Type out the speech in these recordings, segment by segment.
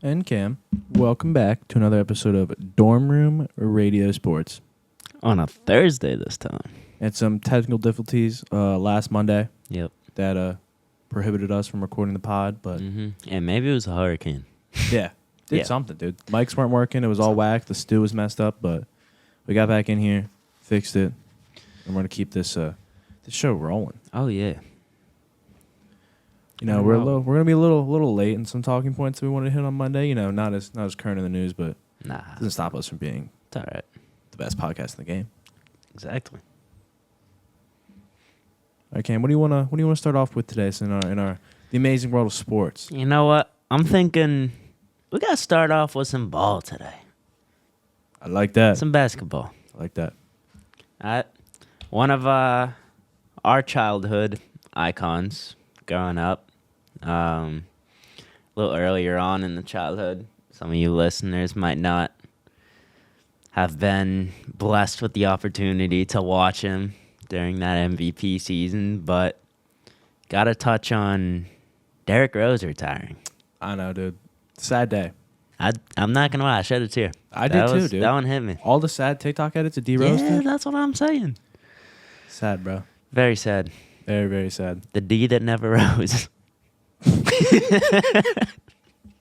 and Cam. Welcome back to another episode of Dorm Room Radio Sports. On a Thursday this time. Had some technical difficulties last Monday. Yep. That prohibited us from recording the pod, but And maybe it was a hurricane. yeah, did something, dude. Mics weren't working. It was all whacked. The stew was messed up, but we got back in here, fixed it, and we're gonna keep this show rolling. Oh yeah. You know, we're gonna be a little late in some talking points that we wanted to hit on Monday. You know, not as current in the news, but Nah. it doesn't stop us from being It's all right. the best podcast in the game. Exactly. All right, Cam, what do you wanna start off with today? So in our the amazing world of sports. You know what? I'm thinking we gotta start off with some ball today. I like that. Some basketball. I like that. One of our childhood icons growing up. A little earlier on in the childhood. Some of you listeners might not have been blessed with the opportunity to watch him during that MVP season, but gotta touch on Derrick Rose retiring. I know, dude. Sad day. I'm not gonna lie, I shed a tear. I did too, dude. That one hit me. All the sad TikTok edits of D Rose. Yeah, Dude? that's what I'm saying. Sad, bro. Very sad. Very, very sad. The D that never rose.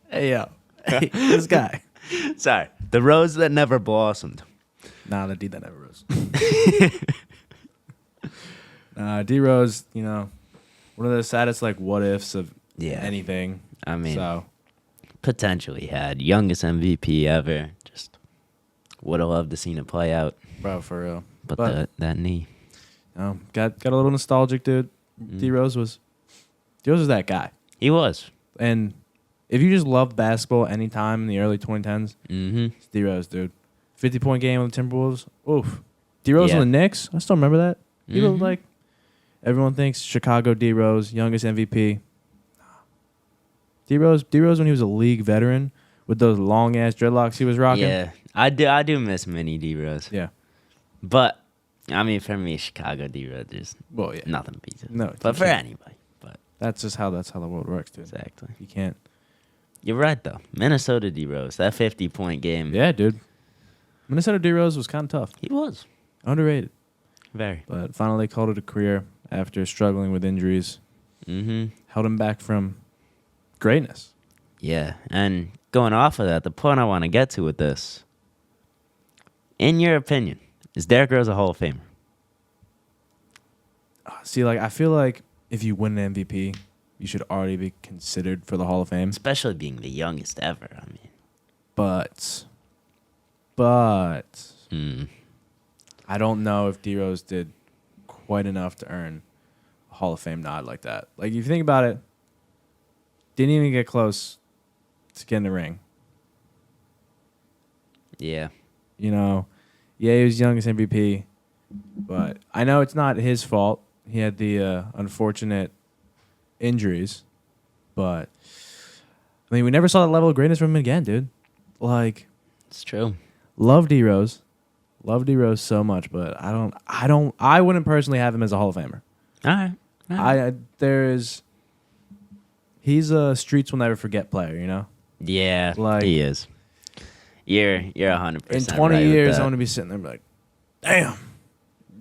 Hey, yo. Hey, this guy. Sorry. The rose that never blossomed. Nah, the D that never rose. D Rose, you know, one of the saddest what ifs of anything. I mean, so potentially had youngest MVP ever. Just would have loved to seen it play out. bro, for real. But that knee. Got a little nostalgic, dude. D Rose was that guy. He was. And if you just loved basketball any time in the early 2010s, it's D Rose, dude. 50-point game on the Timberwolves. Oof. D Rose on the Knicks. I still remember that. People everyone thinks Chicago D Rose, youngest MVP. D Rose when he was a league veteran with those long ass dreadlocks he was rocking. Yeah, I do miss mini D Rose. Yeah. But I mean, for me, Chicago D Rose, there's nothing beats it. No, but for anybody. But that's how the world works, dude. Exactly. You can't. You're right though. Minnesota D Rose, that 50-point game. Yeah, dude. Minnesota D Rose was kind of tough. He was Underrated. very. But finally called it a career after struggling with injuries. Held him back from greatness. Yeah, and going off of that, the point I want to get to with this, in your opinion, is Derrick Rose a Hall of Famer? See, I feel like if you win an MVP, you should already be considered for the Hall of Fame. Especially being the youngest ever. I mean, But I don't know if D Rose did quite enough to earn a Hall of Fame nod like that. If you think about it, didn't even get close to getting the ring. yeah. You know, he was youngest MVP, but I know it's not his fault. He had the unfortunate injuries, but I mean, we never saw that level of greatness from him again, dude. It's true. Love D Rose so much, but I wouldn't personally have him as a Hall of Famer. All right. He's a streets will never forget player, you know? Yeah, he is. You're 100%. In 20 years, I'm going to be sitting there and be like, damn,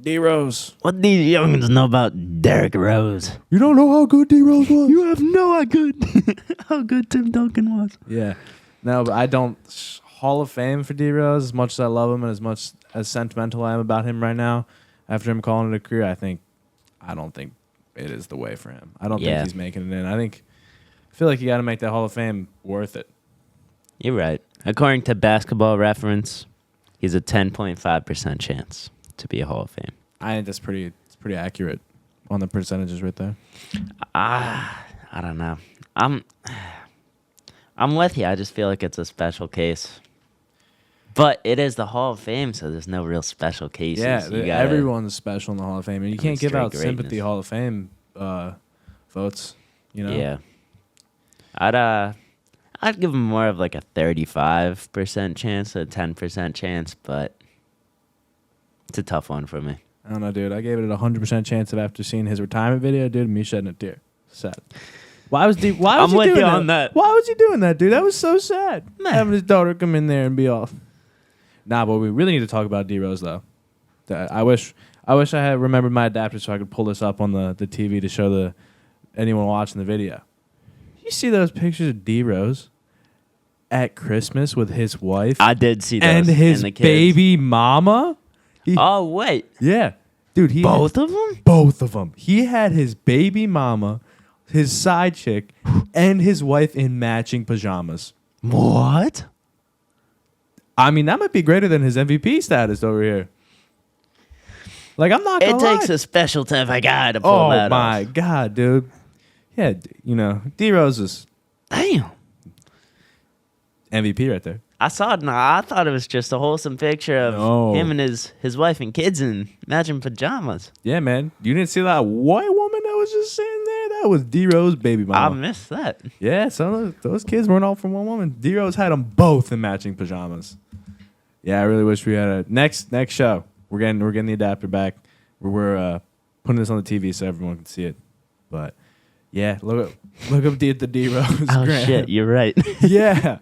D Rose. What do these youngins know about Derrick Rose? You don't know how good D Rose was? You have no idea how good Tim Duncan was. Yeah. No, but I don't. Hall of Fame for D Rose, as much as I love him and as much as sentimental I am about him right now, after him calling it a career, I don't think it is the way for him. I don't think he's making it in. I feel like you got to make that Hall of Fame worth it. You're right. According to Basketball Reference, he's a 10.5% chance to be a Hall of Fame. I think that's pretty accurate on the percentages right there. I don't know. I'm with you. I just feel like it's a special case. But it is the Hall of Fame, so there's no real special cases. Yeah, everyone's special in the Hall of Fame. And you can't give out sympathy Hall of Fame votes, you know? Yeah. I'd give him more of a 35% chance, a 10% chance, but it's a tough one for me. I don't know, dude. I gave it a 100% chance of after seeing his retirement video, dude, me shedding a tear. Sad. Why was I'm he with doing you that? on that. Why was he doing that, dude? That was so sad. Man. Having his daughter come in there and be off. Nah, but we really need to talk about D Rose though. I wish I had remembered my adapter so I could pull this up on the TV to show anyone watching the video. You see those pictures of D Rose at Christmas with his wife? I did see those. And his the kids. baby mama? Oh, wait. Yeah. Dude, Both of them? Both of them. He had his baby mama, his side chick, and his wife in matching pajamas. What? I mean, that might be greater than his MVP status over here. Like, I'm not gonna lie. It takes a special type of guy to pull that off. Oh, my God, dude. Yeah, D-Rose is Damn. MVP right there. I saw it. I thought it was just a wholesome picture of him and his wife and kids in matching pajamas. Yeah, man. You didn't see that white woman that was just sitting there? That was D-Rose baby mama. I missed that. Yeah, some of those kids weren't all from one woman. D-Rose had them both in matching pajamas. Yeah, I really wish we had a next show. We're getting the adapter back. We're putting this on the TV so everyone can see it. But yeah, look up the D-Rose. Oh Grant. shit, you're right. Yeah.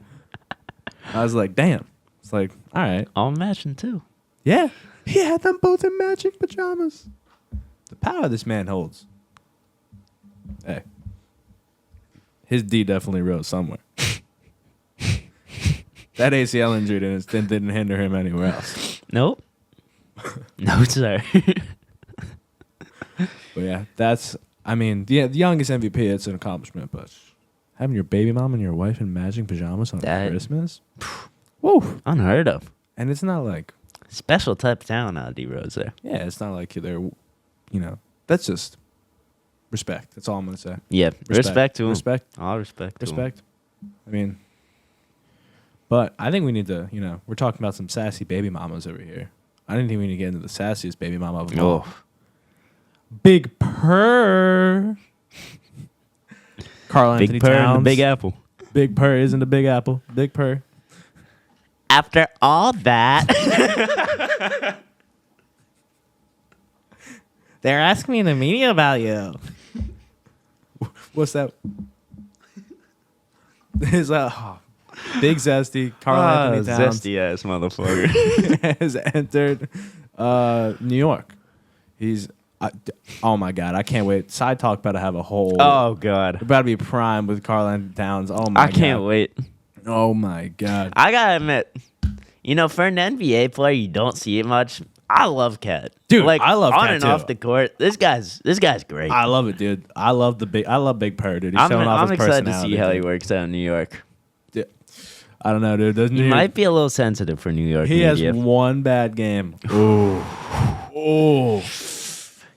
I was like, damn. It's like, all right. I'll matching too. Yeah. He had them both in matching pajamas. The power this man holds. Hey. His D definitely rose somewhere. That ACL injury didn't hinder him anywhere else. Nope. No, sir. But yeah, the youngest MVP, it's an accomplishment, but having your baby mom and your wife in matching pajamas on Christmas? Woo. Unheard of. And it's not like... Special type of talent out of D-Rose there. Yeah, it's not like they're, that's just respect. That's all I'm going to say. Yeah, respect to him. Respect. All respect to him. Respect. I mean, but I think we need to, we're talking about some sassy baby mamas over here. I didn't think we need to get into the sassiest baby mama of all. Oh. Big Purr. Carl Anthony Big Purr Towns. and the Big Apple. Big Purr isn't the Big Apple. Big Purr. After all that, they're asking me in the media about you. What's that? Is Big Zesty, Carl Anthony Towns zesty ass motherfucker. has entered New York. He's oh my God, I can't wait. Side Talk about to have a whole. Oh God, about to be prime with Carl Anthony Towns. Oh my God, I can't wait. Oh my God, I gotta admit, for an NBA player, you don't see it much. I love Cat, dude. Like I love on Cat and too. off the court. This guy's great. I love it, dude. I love Big Purr, dude. He's I'm showing off his excited to personality. see how he works out in New York. Yeah. I don't know, dude. He might be a little sensitive for New York. He has media. one bad game. Oh.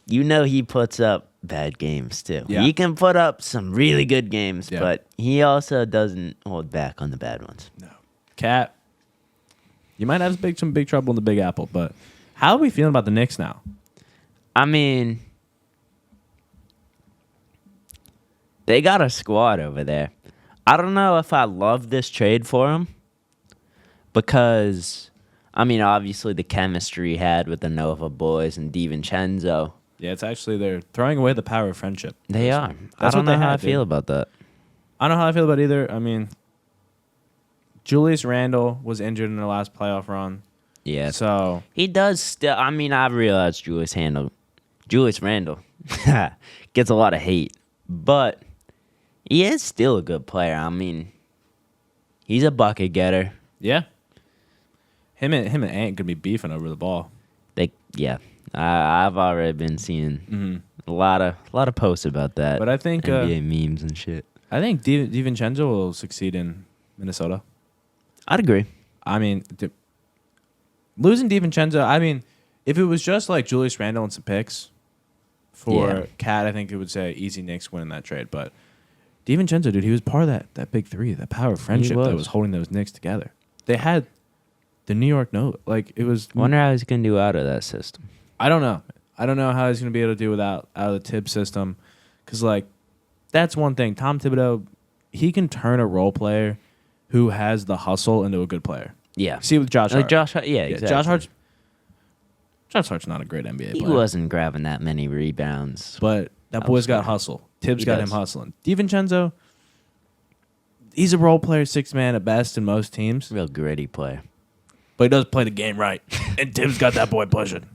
He puts up bad games too. Yeah. He can put up some really good games, Yeah. but he also doesn't hold back on the bad ones. No. Cat, you might have some big trouble in the Big Apple, but how are we feeling about the Knicks now? I mean, they got a squad over there. I don't know if I love this trade for him because, obviously the chemistry he had with the Nova boys and DiVincenzo. Yeah, it's actually they're throwing away the power of friendship. They are. That's I don't what know they how had, I feel dude. about that. I don't know how I feel about either. Julius Randle was injured in the last playoff run. Yeah. So He does still. I realized Julius Randle gets a lot of hate, but he is still a good player. He's a bucket getter. yeah. Him and Ant could be beefing over the ball. I've already been seeing a lot of posts about that. But I think NBA memes and shit. I think DiVincenzo will succeed in Minnesota. I'd agree. Losing DiVincenzo, if it was just like Julius Randle and some picks for Cat, I think it would say easy Knicks winning that trade. But DiVincenzo, dude, he was part of that big three, that power of friendship that was holding those Knicks together. They had the New York note. It was. Wonder how he's gonna do out of that system. I don't know. I don't know how he's going to be able to do out of the Tibbs system. Because, that's one thing. Tom Thibodeau, he can turn a role player who has the hustle into a good player. Yeah. See with Josh Hart. Exactly. Josh Hart's not a great NBA He player. wasn't grabbing that many rebounds. But That boy's got hustle. Tibbs He got does. him hustling. DiVincenzo, he's a role player, 6-man at best in most teams. Real gritty player. But he does play the game right. And Tibbs got that boy pushing.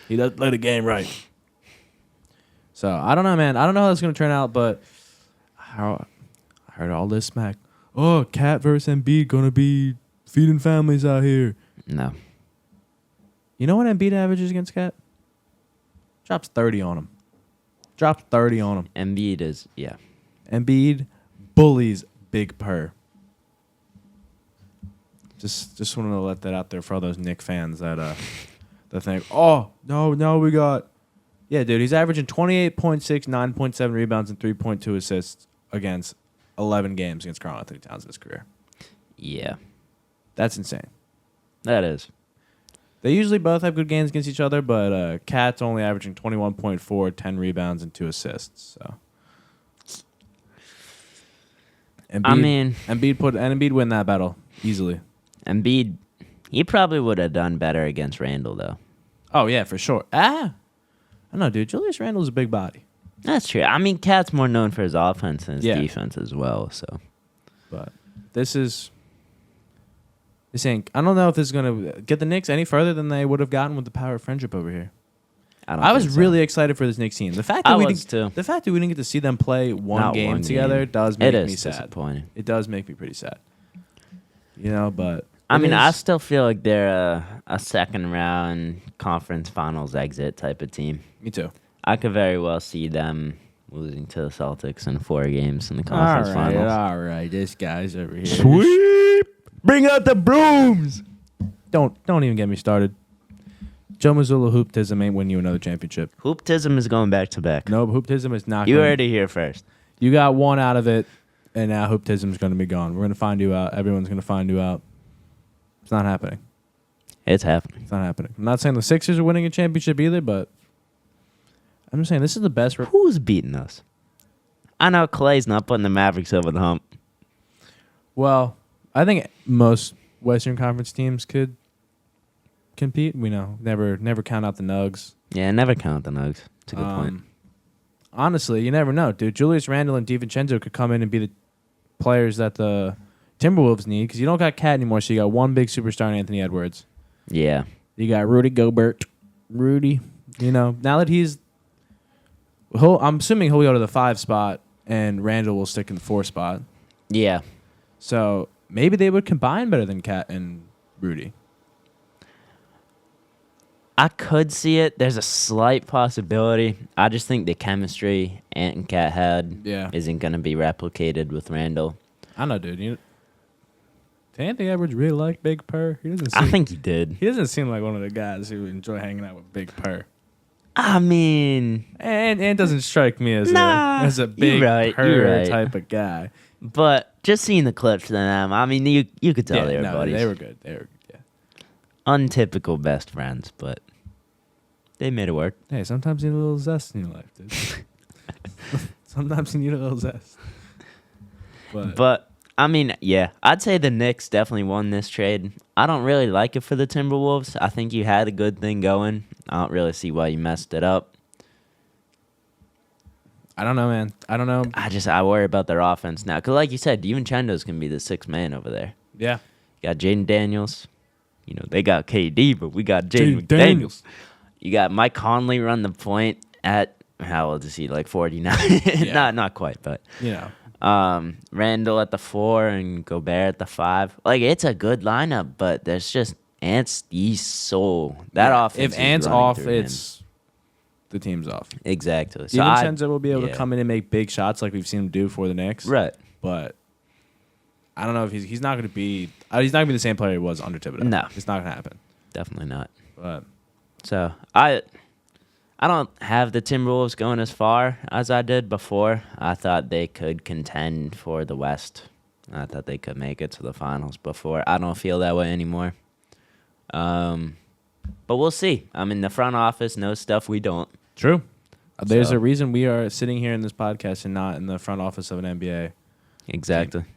He does play the game right. So, I don't know, man. I don't know how that's going to turn out, but I heard all this smack. Oh, Cat versus Embiid going to be feeding families out here. No. You know what Embiid averages against Cat? Drops 30 on him. Embiid is, yeah. Embiid bullies Big Purr. Just wanted to let that out there for all those Knick fans that think, oh, no, we got... Yeah, dude, he's averaging 28.6, 9.7 rebounds, and 3.2 assists against 11 games against Karl Anthony Towns in his career. Yeah. That's insane. That is. They usually both have good games against each other, but Cat's only averaging 21.4, 10 rebounds, and 2 assists. So, Embiid win that battle easily. Embiid, he probably would have done better against Randall, though. Oh, yeah, for sure. I don't know, dude. Julius Randle's a big body. That's true. I mean, Cat's more known for his offense and his Yeah. defense as well. So, But this ain't... I don't know if this is going to get the Knicks any further than they would have gotten with the power of friendship over here. I was really excited for this Knicks team. The fact that we didn't get to see them play one game together does make me sad. Disappointing. It does make me pretty sad. You know, but... I mean, I still feel like they're a second round conference finals exit type of team. Me too. I could very well see them losing to the Celtics in 4 games in the conference finals. All right, this guy's over here. Sweep! Bring out the brooms! Don't even get me started. Joe Mazzulla hooptism ain't winning you another championship. Hooptism is going back to back. No, hooptism is not. You heard it here first. You got one out of it, and now hooptism is going to be gone. We're going to find you out. Everyone's going to find you out. It's not happening. It's happening. It's not happening. I'm not saying the Sixers are winning a championship either, but I'm just saying this is the best. Who's beating us? I know Clay's not putting the Mavericks over the hump. Well, I think most Western Conference teams could compete. We know. Never count out the Nugs. Yeah, never count the Nugs. It's a good point. Honestly, you never know, dude. Julius Randle and DiVincenzo could come in and be the players that the Timberwolves need because you don't got Cat anymore, so you got one big superstar in Anthony Edwards. Yeah. You got Rudy Gobert. Rudy, you know, now that I'm assuming he'll go to the 5 spot and Randle will stick in the 4 spot. Yeah. So maybe they would combine better than Cat and Rudy. I could see it. There's a slight possibility. I just think the chemistry Ant and Cat had isn't going to be replicated with Randall. I know, dude. Did Anthony Edwards really like Big Purr? I think he did. He doesn't seem like one of the guys who enjoy hanging out with Big Purr. I mean... And doesn't strike me as a big Purr type of guy. But just seeing the clips of them, I mean, you could tell they were buddies. They were good. They were good, Untypical best friends, but they made it work. Hey, sometimes you need a little zest in your life, dude. Sometimes you need a little zest. But I mean, yeah, I'd say the Knicks definitely won this trade. I don't really like it for the Timberwolves. I think you had a good thing going. I don't really see why you messed it up. I don't know, man. I don't know. I worry about their offense now. Because like you said, DiVincenzo's going to be the 6th man over there. Yeah. You got Jaden Daniels. You know, they got KD, but we got Jaden McDaniels. You got Mike Conley run the point at, how old is he, like 49? Yeah. Not quite, but. You know. Randall at the 4 and Gobert at the 5. Like, it's a good lineup, but there's just Ant's the soul. That offense. If Ant's off, it's the team's off. Exactly. So DiVincenzo will be able to come in and make big shots like we've seen him do for the Knicks. Right. But I don't know if he's not going to be. He's not going to be the same player he was under Thibodeau. No, it's not going to happen. Definitely not. But so I don't have the Timberwolves going as far as I did before. I thought they could contend for the West. I thought they could make it to the finals before. I don't feel that way anymore. But we'll see. I mean, the front office knows stuff we don't. True. There's a reason we are sitting here in this podcast and not in the front office of an NBA. Exactly. Team.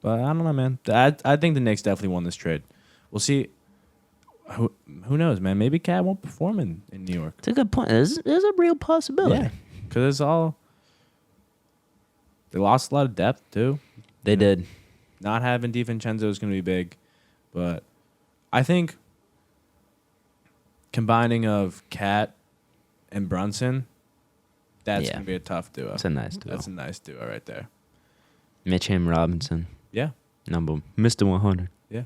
But I don't know, man. I think the Knicks definitely won this trade. We'll see. Who knows, man? Maybe Cat won't perform in New York. It's a good point. There's a real possibility. because it's all. They lost a lot of depth too. They did. Not having DiVincenzo is going to be big, but I think combining of Cat and Brunson, that's going to be a tough duo. It's a nice duo. That's a nice duo right there. Mitchum Robinson. Yeah. Number Mr. 100. Yeah.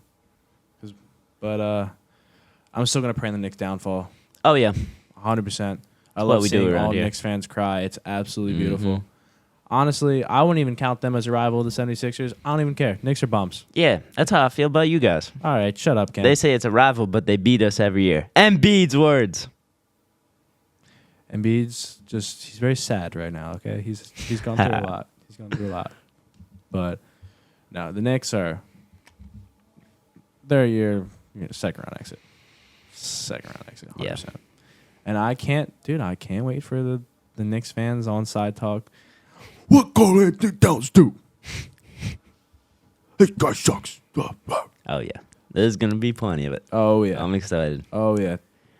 But I'm still going to pray in the Knicks' downfall. Oh, yeah. 100%. I what love we do seeing around all here. Knicks fans cry. It's absolutely beautiful. Honestly, I wouldn't even count them as a rival of the 76ers. I don't even care. Knicks are bumps. Yeah, that's how I feel about you guys. All right, shut up, Ken. They say it's a rival, but they beat us every year. Embiid's words. Embiid's he's very sad right now, okay? He's gone through a lot. He's gone through a lot. But no, the Knicks they're your second round exit. Second round exit, 100%. Yeah. And I can't wait for the Knicks fans on Side Talk. What Carl Anthony Towns do? This guy sucks. Oh, yeah. There's going to be plenty of it. Oh, yeah. I'm excited. Oh, yeah.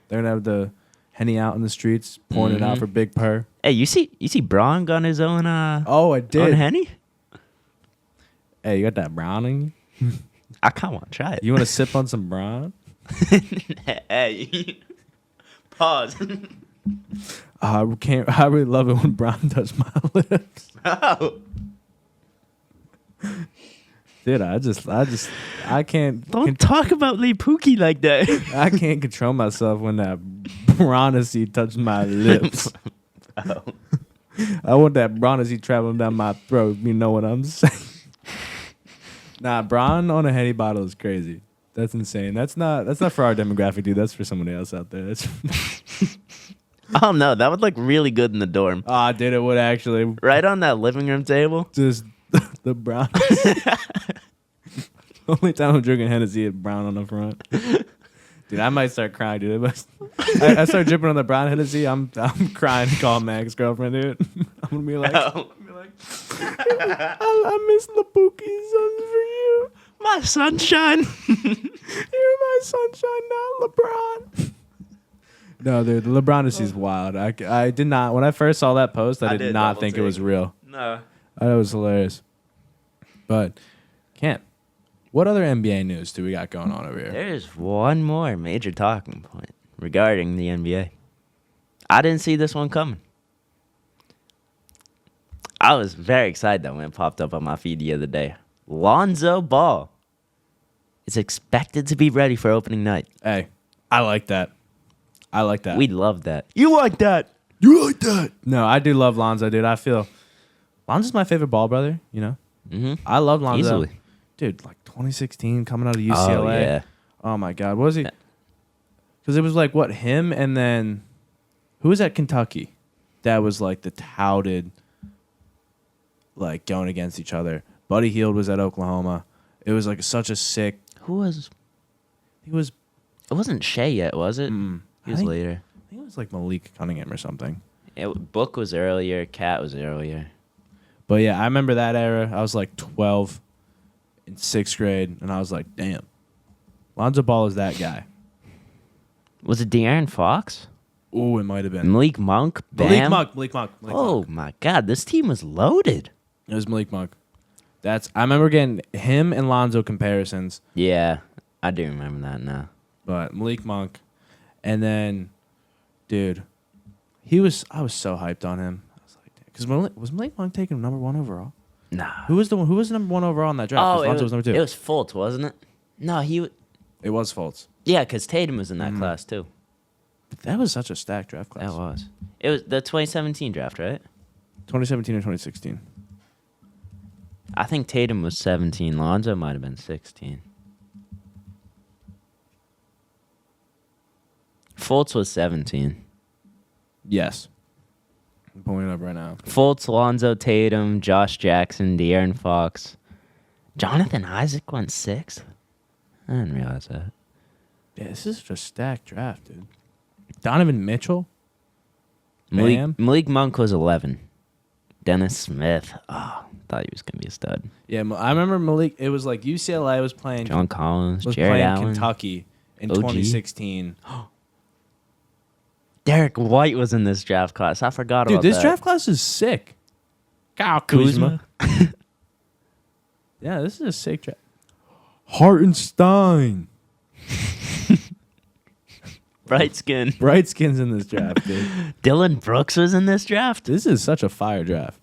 They're going to have the Henny out in the streets, pouring it out for Big Purr. Hey, you see Braun got his own Oh, I did. own Henny? Hey, you got that brown in you? I kind of want to try it. You want to sip on some brown? Hey. Pause. I really love it when brown touch my lips. Oh. Dude, I can't. Don't talk about Lee Pookie like that. I can't control myself when that bronzy touches my lips. Oh. I want that bronzy traveling down my throat. You know what I'm saying? Nah, Braun on a Henny bottle is crazy. That's insane. That's not for our demographic, dude. That's for somebody else out there. Oh, no. That would look really good in the dorm. Dude, it would actually. Right on that living room table. Just the brown. Only time I'm drinking Hennessy is brown on the front. Dude, I might start crying, dude. I start dripping on the brown Hennessy. I'm crying to call Mac's girlfriend, dude. I'm gonna be like, I miss the Pookies for you. My sunshine. You're my sunshine now, LeBron. No, dude, the LeBron is wild. I did not, when I first saw that post, I did not think it was real. No. I thought it was hilarious. But, Kent, what other NBA news do we got going on over here? There's one more major talking point regarding the NBA. I didn't see this one coming. I was very excited that when it popped up on my feed the other day. Lonzo Ball is expected to be ready for opening night. Hey, I like that. We love that. You like that? You like that? No, I do love Lonzo, dude. I feel Lonzo's my favorite ball brother, you know? Mm-hmm. I love Lonzo. Easily. Dude, like 2016 coming out of UCLA. Oh, yeah. Oh, my God. What was he? Because it was like, what, him and then who was at Kentucky that was like the touted, like going against each other? Buddy Hield was at Oklahoma. It was like such a sick. Who was? He was. It wasn't Shea yet, was it? He was I think- later. I think it was like Malik Cunningham or something. Book was earlier. Cat was earlier. But yeah, I remember that era. I was like 12 in 6th grade, and I was like, damn. Lonzo Ball is that guy. Was it De'Aaron Fox? Ooh, it might have been. Malik Monk? Bam? Malik Monk. Oh, my God. This team was loaded. It was Malik Monk. I remember getting him and Lonzo comparisons, Yeah, I do remember that now. but Malik Monk. And then, dude, I was so hyped on him. I was like, because was Malik Monk taken number 1 overall? Nah. Who was number 1 overall in that draft? 'Cause Lonzo was number 2. It was Fultz, wasn't it? No, It was Fultz. Yeah, because Tatum was in that class, too. But that was such a stacked draft class. That was. It was the 2017 draft, right? 2017 or 2016. I think Tatum was 17. Lonzo might have been 16. Fultz was 17. Yes. I'm pulling it up right now. Fultz, Lonzo, Tatum, Josh Jackson, De'Aaron Fox. Jonathan Isaac went 6th? I didn't realize that. Yeah, this is such a stacked draft, dude. Donovan Mitchell? Bam. Malik Monk was 11. Dennis Smith. Oh, thought he was going to be a stud. Yeah, I remember Malik. It was like UCLA was playing John Collins, Jared Allen. Kentucky in OG. 2016. Derek White was in this draft class. I forgot Dude, about this that. draft class is sick. Kyle Kuzma. Yeah, this is a sick draft. Hartenstein. Bright skin. Bright skins in this draft, dude. Dylan Brooks was in this draft. This is such a fire draft.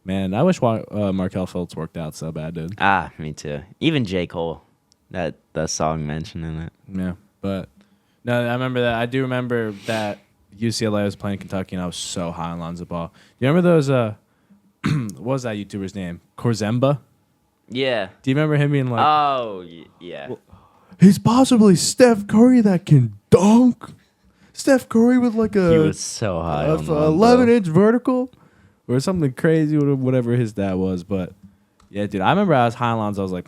Man, I wish Markelle Fultz worked out so bad, dude. Ah, me too. Even J. Cole. That song mentioned in it. Yeah, but no, I remember that. I do remember that UCLA was playing Kentucky, and I was so high on Lonzo Ball. You remember those? What was that YouTuber's name? Korzemba. Yeah. Do you remember him being like, Oh, yeah. Well, he's possibly Steph Curry that can dunk? Steph Curry with like He a was so high on Lonzo. 11-inch vertical or something crazy, whatever his dad was. But yeah, dude, I remember I was high on Lonzo. I was like,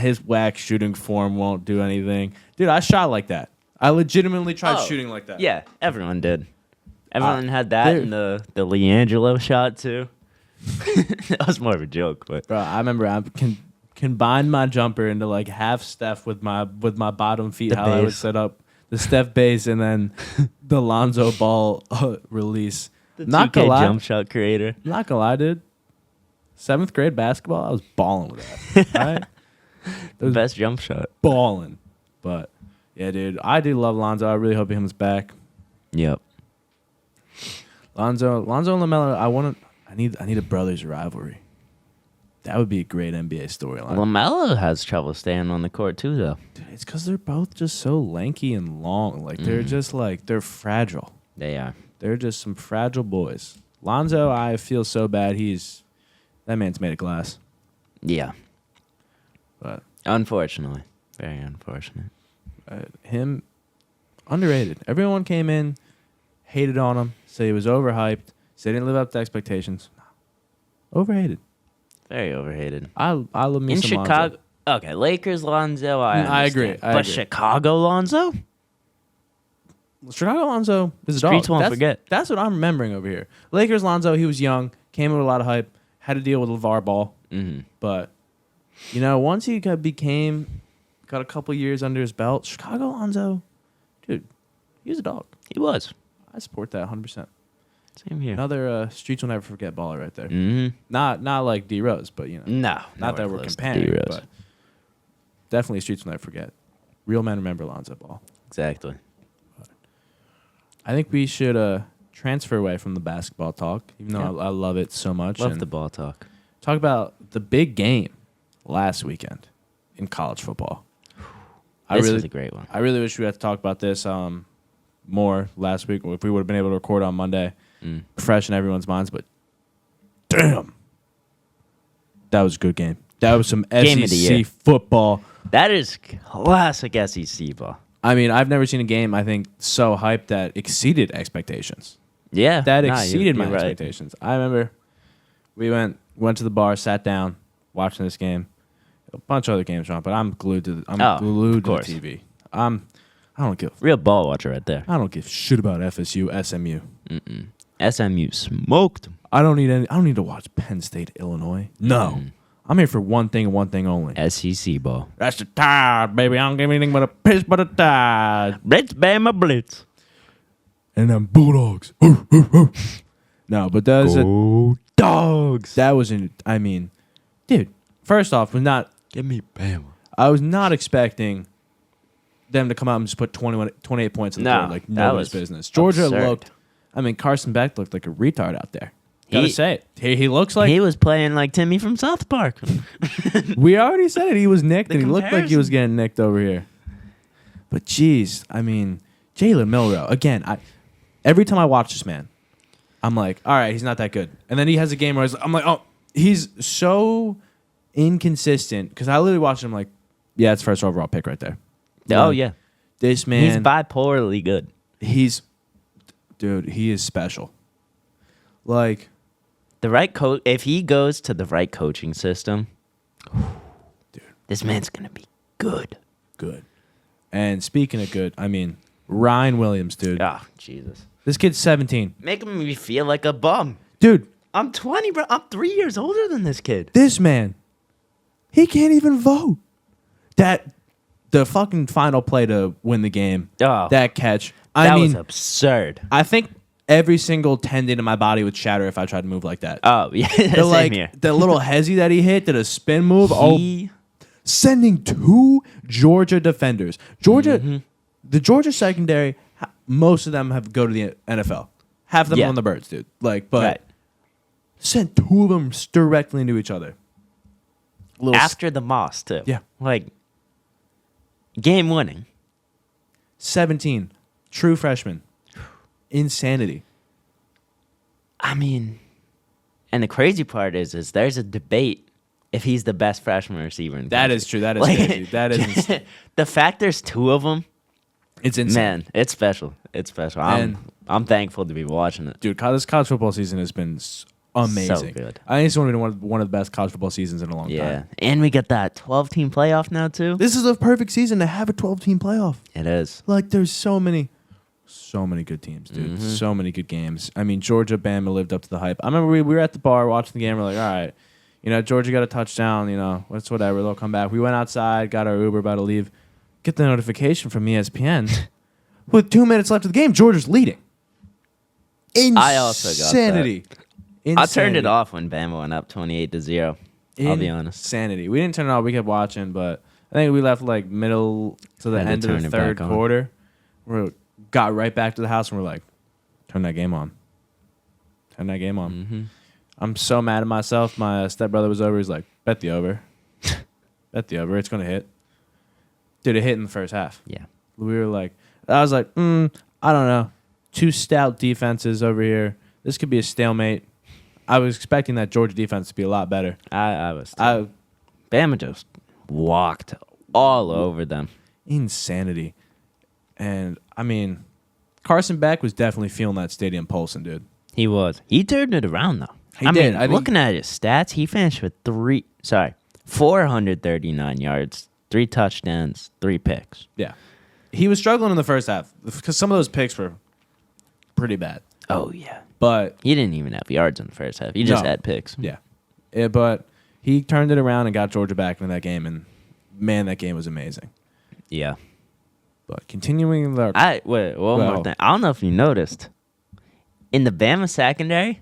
his whack shooting form won't do anything. Dude, I shot like that. I legitimately tried shooting like that. Yeah, everyone did. Everyone had that and the LiAngelo shot too. That was more of a joke, but Bro, I remember I combined my jumper into like half Steph with my bottom feet, how I would set up the Steph base and then the Lonzo Ball release. the Not 2K gonna lie, jump shot creator. not gonna lie, dude. 7th grade basketball, I was balling with that. All right, The best jump shot. balling. But yeah, dude, I do love Lonzo. I really hope he comes back. Yep. Lonzo and LaMelo. I need a brothers rivalry. That would be a great NBA storyline. LaMelo has trouble staying on the court too, though. Dude, it's because they're both just so lanky and long. Like they're just like they're fragile. They are. They're just some fragile boys. Lonzo, I feel so bad. That man's made of glass. Yeah. But Unfortunately, very unfortunate. him, underrated. Everyone came in, hated on him, said he was overhyped, said he didn't live up to expectations. Overhated. Very overhated. I love me In some Chicago, Lonzo. okay, Lakers Lonzo. I agree, understand. I But agree. Chicago Lonzo. Chicago Lonzo is a dog. Streets won't forget. That's what I'm remembering over here. Lakers Lonzo, he was young, came with a lot of hype, had to deal with LeVar Ball. Mm-hmm. But, once he got a couple years under his belt, Chicago Lonzo, dude, he was a dog. He was. I support that 100%. Same here. Another Streets Will Never Forget baller right there. Mm-hmm. Not like D-Rose, but, No, not that we're close to comparing, D-Rose. but definitely Streets Will Never Forget. Real men remember Lonzo Ball. Exactly. I think we should transfer away from the basketball talk, even though I love it so much. Love and the ball talk. talk about the big game last weekend in college football. This was a great one. I really wish we had to talk about this more last week. If we would have been able to record on Monday, fresh in everyone's minds. But damn, that was a good game. That was some Game of the year. SEC football. That is classic SEC ball. I mean, I've never seen a game, I think, so hyped that exceeded expectations. Yeah. That nah, exceeded my you're right. expectations. I remember we went to the bar, sat down, watching this game. A bunch of other games were on, but I'm glued to the course. TV. I don't give Real ball watcher right there. I don't give shit about FSU, SMU. SMU smoked 'em. I don't need to watch Penn State, Illinois. No. I'm here for one thing and one thing only. SEC ball. That's the Tide, baby. I don't give anything but a piss but a Tide. Blitz, Bama, Blitz. And them Bulldogs. No, but Go Dogs. that was dude, first off, Give me Bama. I was not expecting them to come out and just put 28 points on the No, board like that nobody's was business. Georgia absurd. Carson Beck looked like a retard out there. Gotta say it. He looks like He was playing like Timmy from South Park. we already said it. He was nicked, The and he looked like he was comparison. getting nicked over here. But geez, Jalen Milroe again. Every time I watch this man, I'm like, all right, he's not that good. And then he has a game where I'm like, oh, he's so inconsistent. Because I literally watched him like, yeah, it's first overall pick right there. Oh, Like, yeah. this man, He's bipolarly good. dude, he is special. Like, The right coach, if he goes to the right coaching system, dude, this man's going to be good. good. And speaking of good, Ryan Williams, dude. Oh, Jesus. This kid's 17. Making me feel like a bum. Dude, I'm 20, bro. I'm 3 years older than this kid. this man, he can't even vote. The fucking final play to win the game, Oh. that catch, That was absurd. I think every single tendon in my body would shatter if I tried to move like that. Oh, yeah. The here. the little hezzy that he hit did a spin move. Sending 2 Georgia defenders. The Georgia secondary, most of them have go to the NFL. Half of them on the birds, dude. Sent 2 of them directly into each other. After the Moss, too. Yeah. Game winning. 17. True freshman. Insanity. I mean, and the crazy part is there's a debate if he's the best freshman receiver in the That country. is true. That is crazy. That is the fact there's 2 of them. It's insane. Man, it's special. It's special. I'm thankful to be watching it. Dude, this college football season has been amazing. So good. I think it's one of the best college football seasons in a long time. Yeah, and we get that 12-team playoff now, too. This is a perfect season to have a 12-team playoff. It is. There's so many good teams, dude. Mm-hmm. So many good games. I mean, Georgia, Bama lived up to the hype. I remember we were at the bar watching the game. We're like, all right, Georgia got a touchdown. It's whatever. They'll come back. We went outside, got our Uber, about to leave. Get the notification from ESPN. With 2 minutes left of the game, Georgia's leading. I also got Insanity. I turned it off when Bama went up 28-0. I'll be honest. Insanity. We didn't turn it off. We kept watching, but I think we left middle to the end of the third quarter. We got right back to the house and we're like, turn that game on. Turn that game on. Mm-hmm. I'm so mad at myself. My stepbrother was over. He's like, bet the over. Bet the over. It's going to hit. Dude, it hit in the first half. Yeah. We were like, I was like, I don't know. 2 stout defenses over here. This could be a stalemate. I was expecting that Georgia defense to be a lot better. I was too. Bama just walked all over them. Insanity. And, I mean, Carson Beck was definitely feeling that stadium pulsing, dude. He was. He turned it around, though. He did. Looking at his stats, he finished with 439 yards, 3 touchdowns, 3 picks. Yeah. He was struggling in the first half because some of those picks were pretty bad. Oh, yeah. But he didn't even have yards in the first half. He just had picks. Yeah. But he turned it around and got Georgia back into that game, and, man, that game was amazing. Yeah. But continuing the... One more thing. I don't know if you noticed. In the Bama secondary,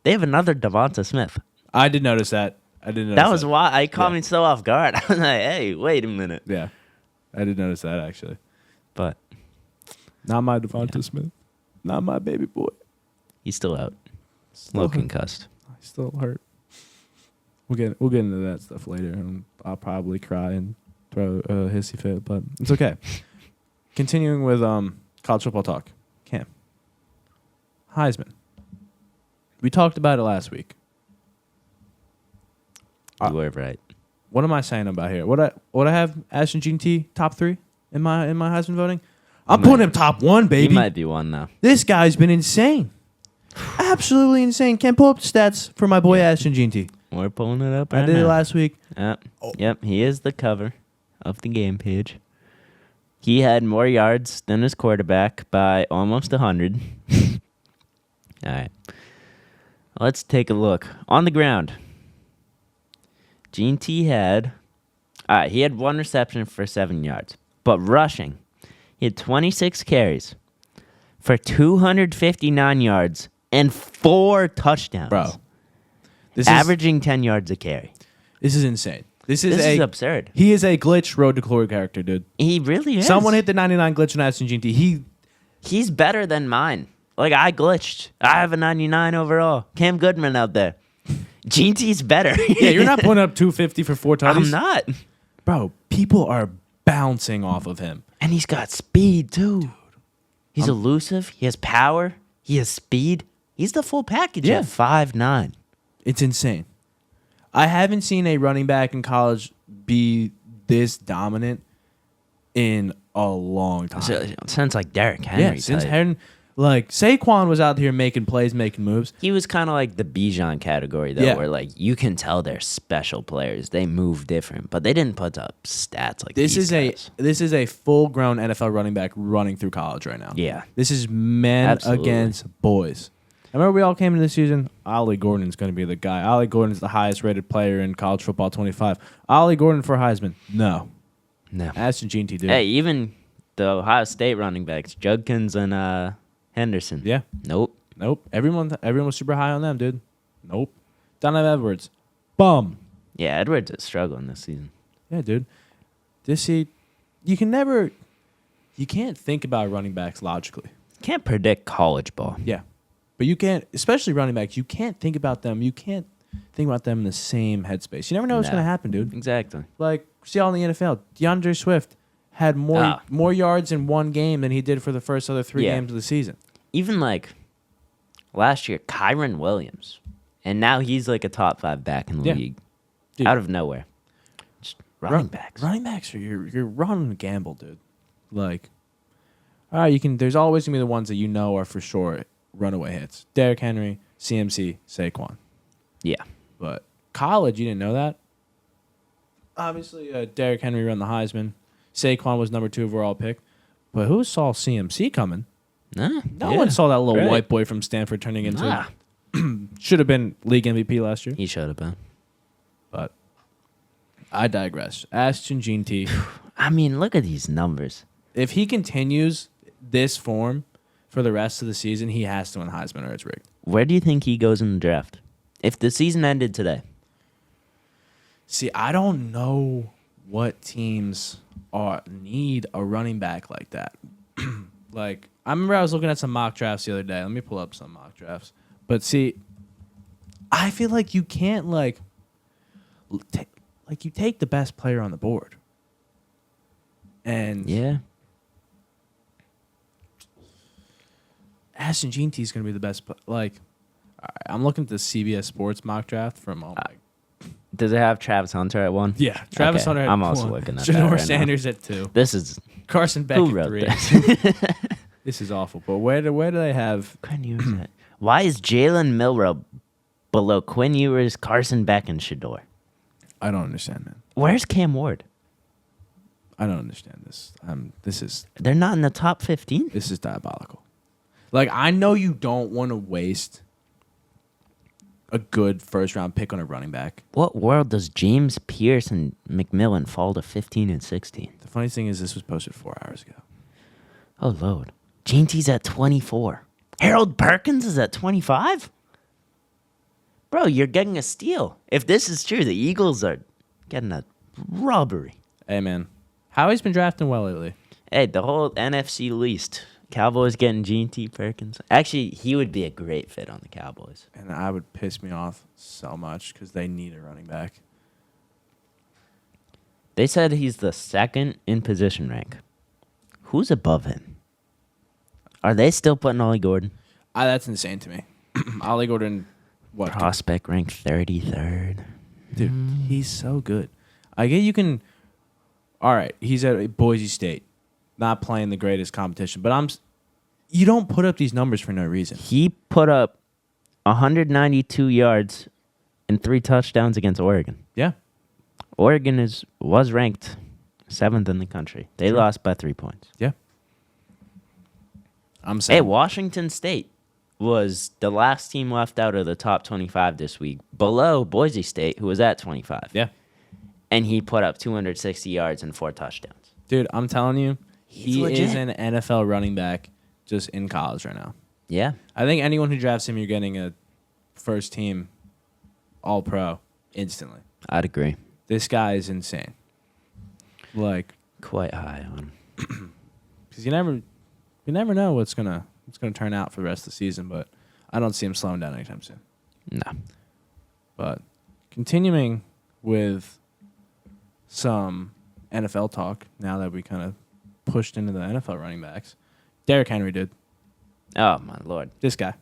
they have another Devonta Smith. I did notice that. That was why I caught me so off guard. I was like, hey, wait a minute. Yeah. I did notice that, actually. But... Not my Devonta Smith. Not my baby boy. He's still out. Still concussed. He's still hurt. We'll get into that stuff later. And I'll probably cry and throw a hissy fit, but it's okay. Continuing with college football talk. Cam. Heisman. We talked about it last week. You were right. What am I saying about here? What I have Ashton GT top 3 in my Heisman voting? I'm putting him top 1, baby. He might be 1 now. This guy's been insane. Absolutely insane. Can't pull up the stats for my boy Ashton GT. We're pulling it up I did it last week. Yep. Yep, he is the cover of the game page. He had more yards than his quarterback by almost 100. All right. Let's take a look. On the ground, Gene T had... All right, he had 1 reception for 7 yards. But rushing, he had 26 carries for 259 yards and 4 touchdowns. Bro. Averaging 10 yards a carry. This is insane. This is absurd. He is a glitch Road to Glory character, dude. He really is. Someone hit the 99 glitch in Ashton GT. He's better than mine. I glitched. I have a 99 overall. Cam Goodman out there. GT's better. Yeah, you're not putting up 250 for 4 touchdowns. I'm not. Bro, people are bouncing off of him. And he's got speed, too. Dude. He's elusive. He has power. He has speed. He's the full package at 5'9". It's insane. I haven't seen a running back in college be this dominant in a long time. Since Derrick Henry. Yeah, since Henry. Saquon was out here making plays, making moves. He was kind of like the Bijan category, though, where you can tell they're special players. They move different, but they didn't put up stats like this. This is a full-grown NFL running back running through college right now. Yeah. This is men against boys. I remember we all came into the season, Ollie Gordon's going to be the guy. Ollie Gordon's the highest-rated player in college football 25. Ollie Gordon for Heisman. No. No. Ashton GT, dude. Hey, even the Ohio State running backs, Judkins and Henderson. Yeah. Nope. Everyone was super high on them, dude. Nope. Donovan Edwards. Bum. Yeah, Edwards is struggling this season. Yeah, dude. You can't think about running backs logically. Can't predict college ball. Yeah. But you can't, especially running backs, you can't think about them. You can't think about them in the same headspace. You never know what's going to happen, dude. Exactly. Like, see all in the NFL. DeAndre Swift had more yards in one game than he did for the first other 3 games of the season. Even like last year, Kyron Williams. And now he's like a top 5 back in the league. Dude. Out of nowhere. Just running backs. Running backs are you're running a gamble, dude. Like, all right, there's always gonna be the ones that you know are for sure runaway hits. Derrick Henry, CMC, Saquon. Yeah. But college, you didn't know that? Obviously, Derrick Henry ran the Heisman. Saquon was number 2 overall pick. But who saw CMC coming? No one saw that little white boy from Stanford turning into should have been league MVP last year. He should have been. But I digress. Ashton Jean T. I mean, look at these numbers. If he continues this form for the rest of the season, he has to win Heisman or it's rigged. Where do you think he goes in the draft? If the season ended today. See, I don't know what teams need a running back like that. Like, I remember I was looking at some mock drafts the other day. Let me pull up some mock drafts. But see, I feel like you can't you take the best player on the board. And yeah, Ashton Jean T is going to be the best. I'm looking at the CBS Sports mock draft from does it have Travis Hunter at 1? Yeah, Travis Hunter at 1. I'm also looking at Janour that right Sanders now. at 2. This is Carson Beck who at wrote 3. this? This is awful. But where do they have? Quinn Ewers. Why is Jalen Milrow below Quinn Ewers, Carson Beck, and Shador? I don't understand, man. Where's Cam Ward? I don't understand this. They're not in the top 15. This is diabolical. Like, I know you don't want to waste a good first-round pick on a running back. What world does James Pierce and McMillan fall to 15 and 16? The funny thing is this was posted 4 hours ago. Oh, Lord. Gene T's at 24. Harold Perkins is at 25? Bro, you're getting a steal. If this is true, the Eagles are getting a robbery. Hey, man. Howie's been drafting well lately. Hey, the whole NFC least. Cowboys getting Gene T. Perkins. Actually, he would be a great fit on the Cowboys. And I would piss me off so much because they need a running back. They said he's the 2nd in position rank. Who's above him? Are they still putting Ollie Gordon? That's insane to me. Ollie Gordon, what? Prospect rank 33rd. Dude, he's so good. I get you can... All right, he's at Boise State. Not playing the greatest competition. But you don't put up these numbers for no reason. He put up 192 yards and 3 touchdowns against Oregon. Yeah. Oregon was ranked 7th in the country. They lost by 3 points. Yeah. I'm saying. Hey, Washington State was the last team left out of the top 25 this week, below Boise State, who was at 25. Yeah. And he put up 260 yards and 4 touchdowns. Dude, I'm telling you, he legit. is an NFL running back just in college right now. Yeah. I think anyone who drafts him, you're getting a first-team All-Pro instantly. I'd agree. This guy is insane. Like, quite high on him. because you never know what's gonna turn out for the rest of the season, but I don't see him slowing down anytime soon. No. But continuing with some NFL talk, now that we kind of pushed into the NFL running backs, Derrick Henry did. Oh, my Lord. This guy.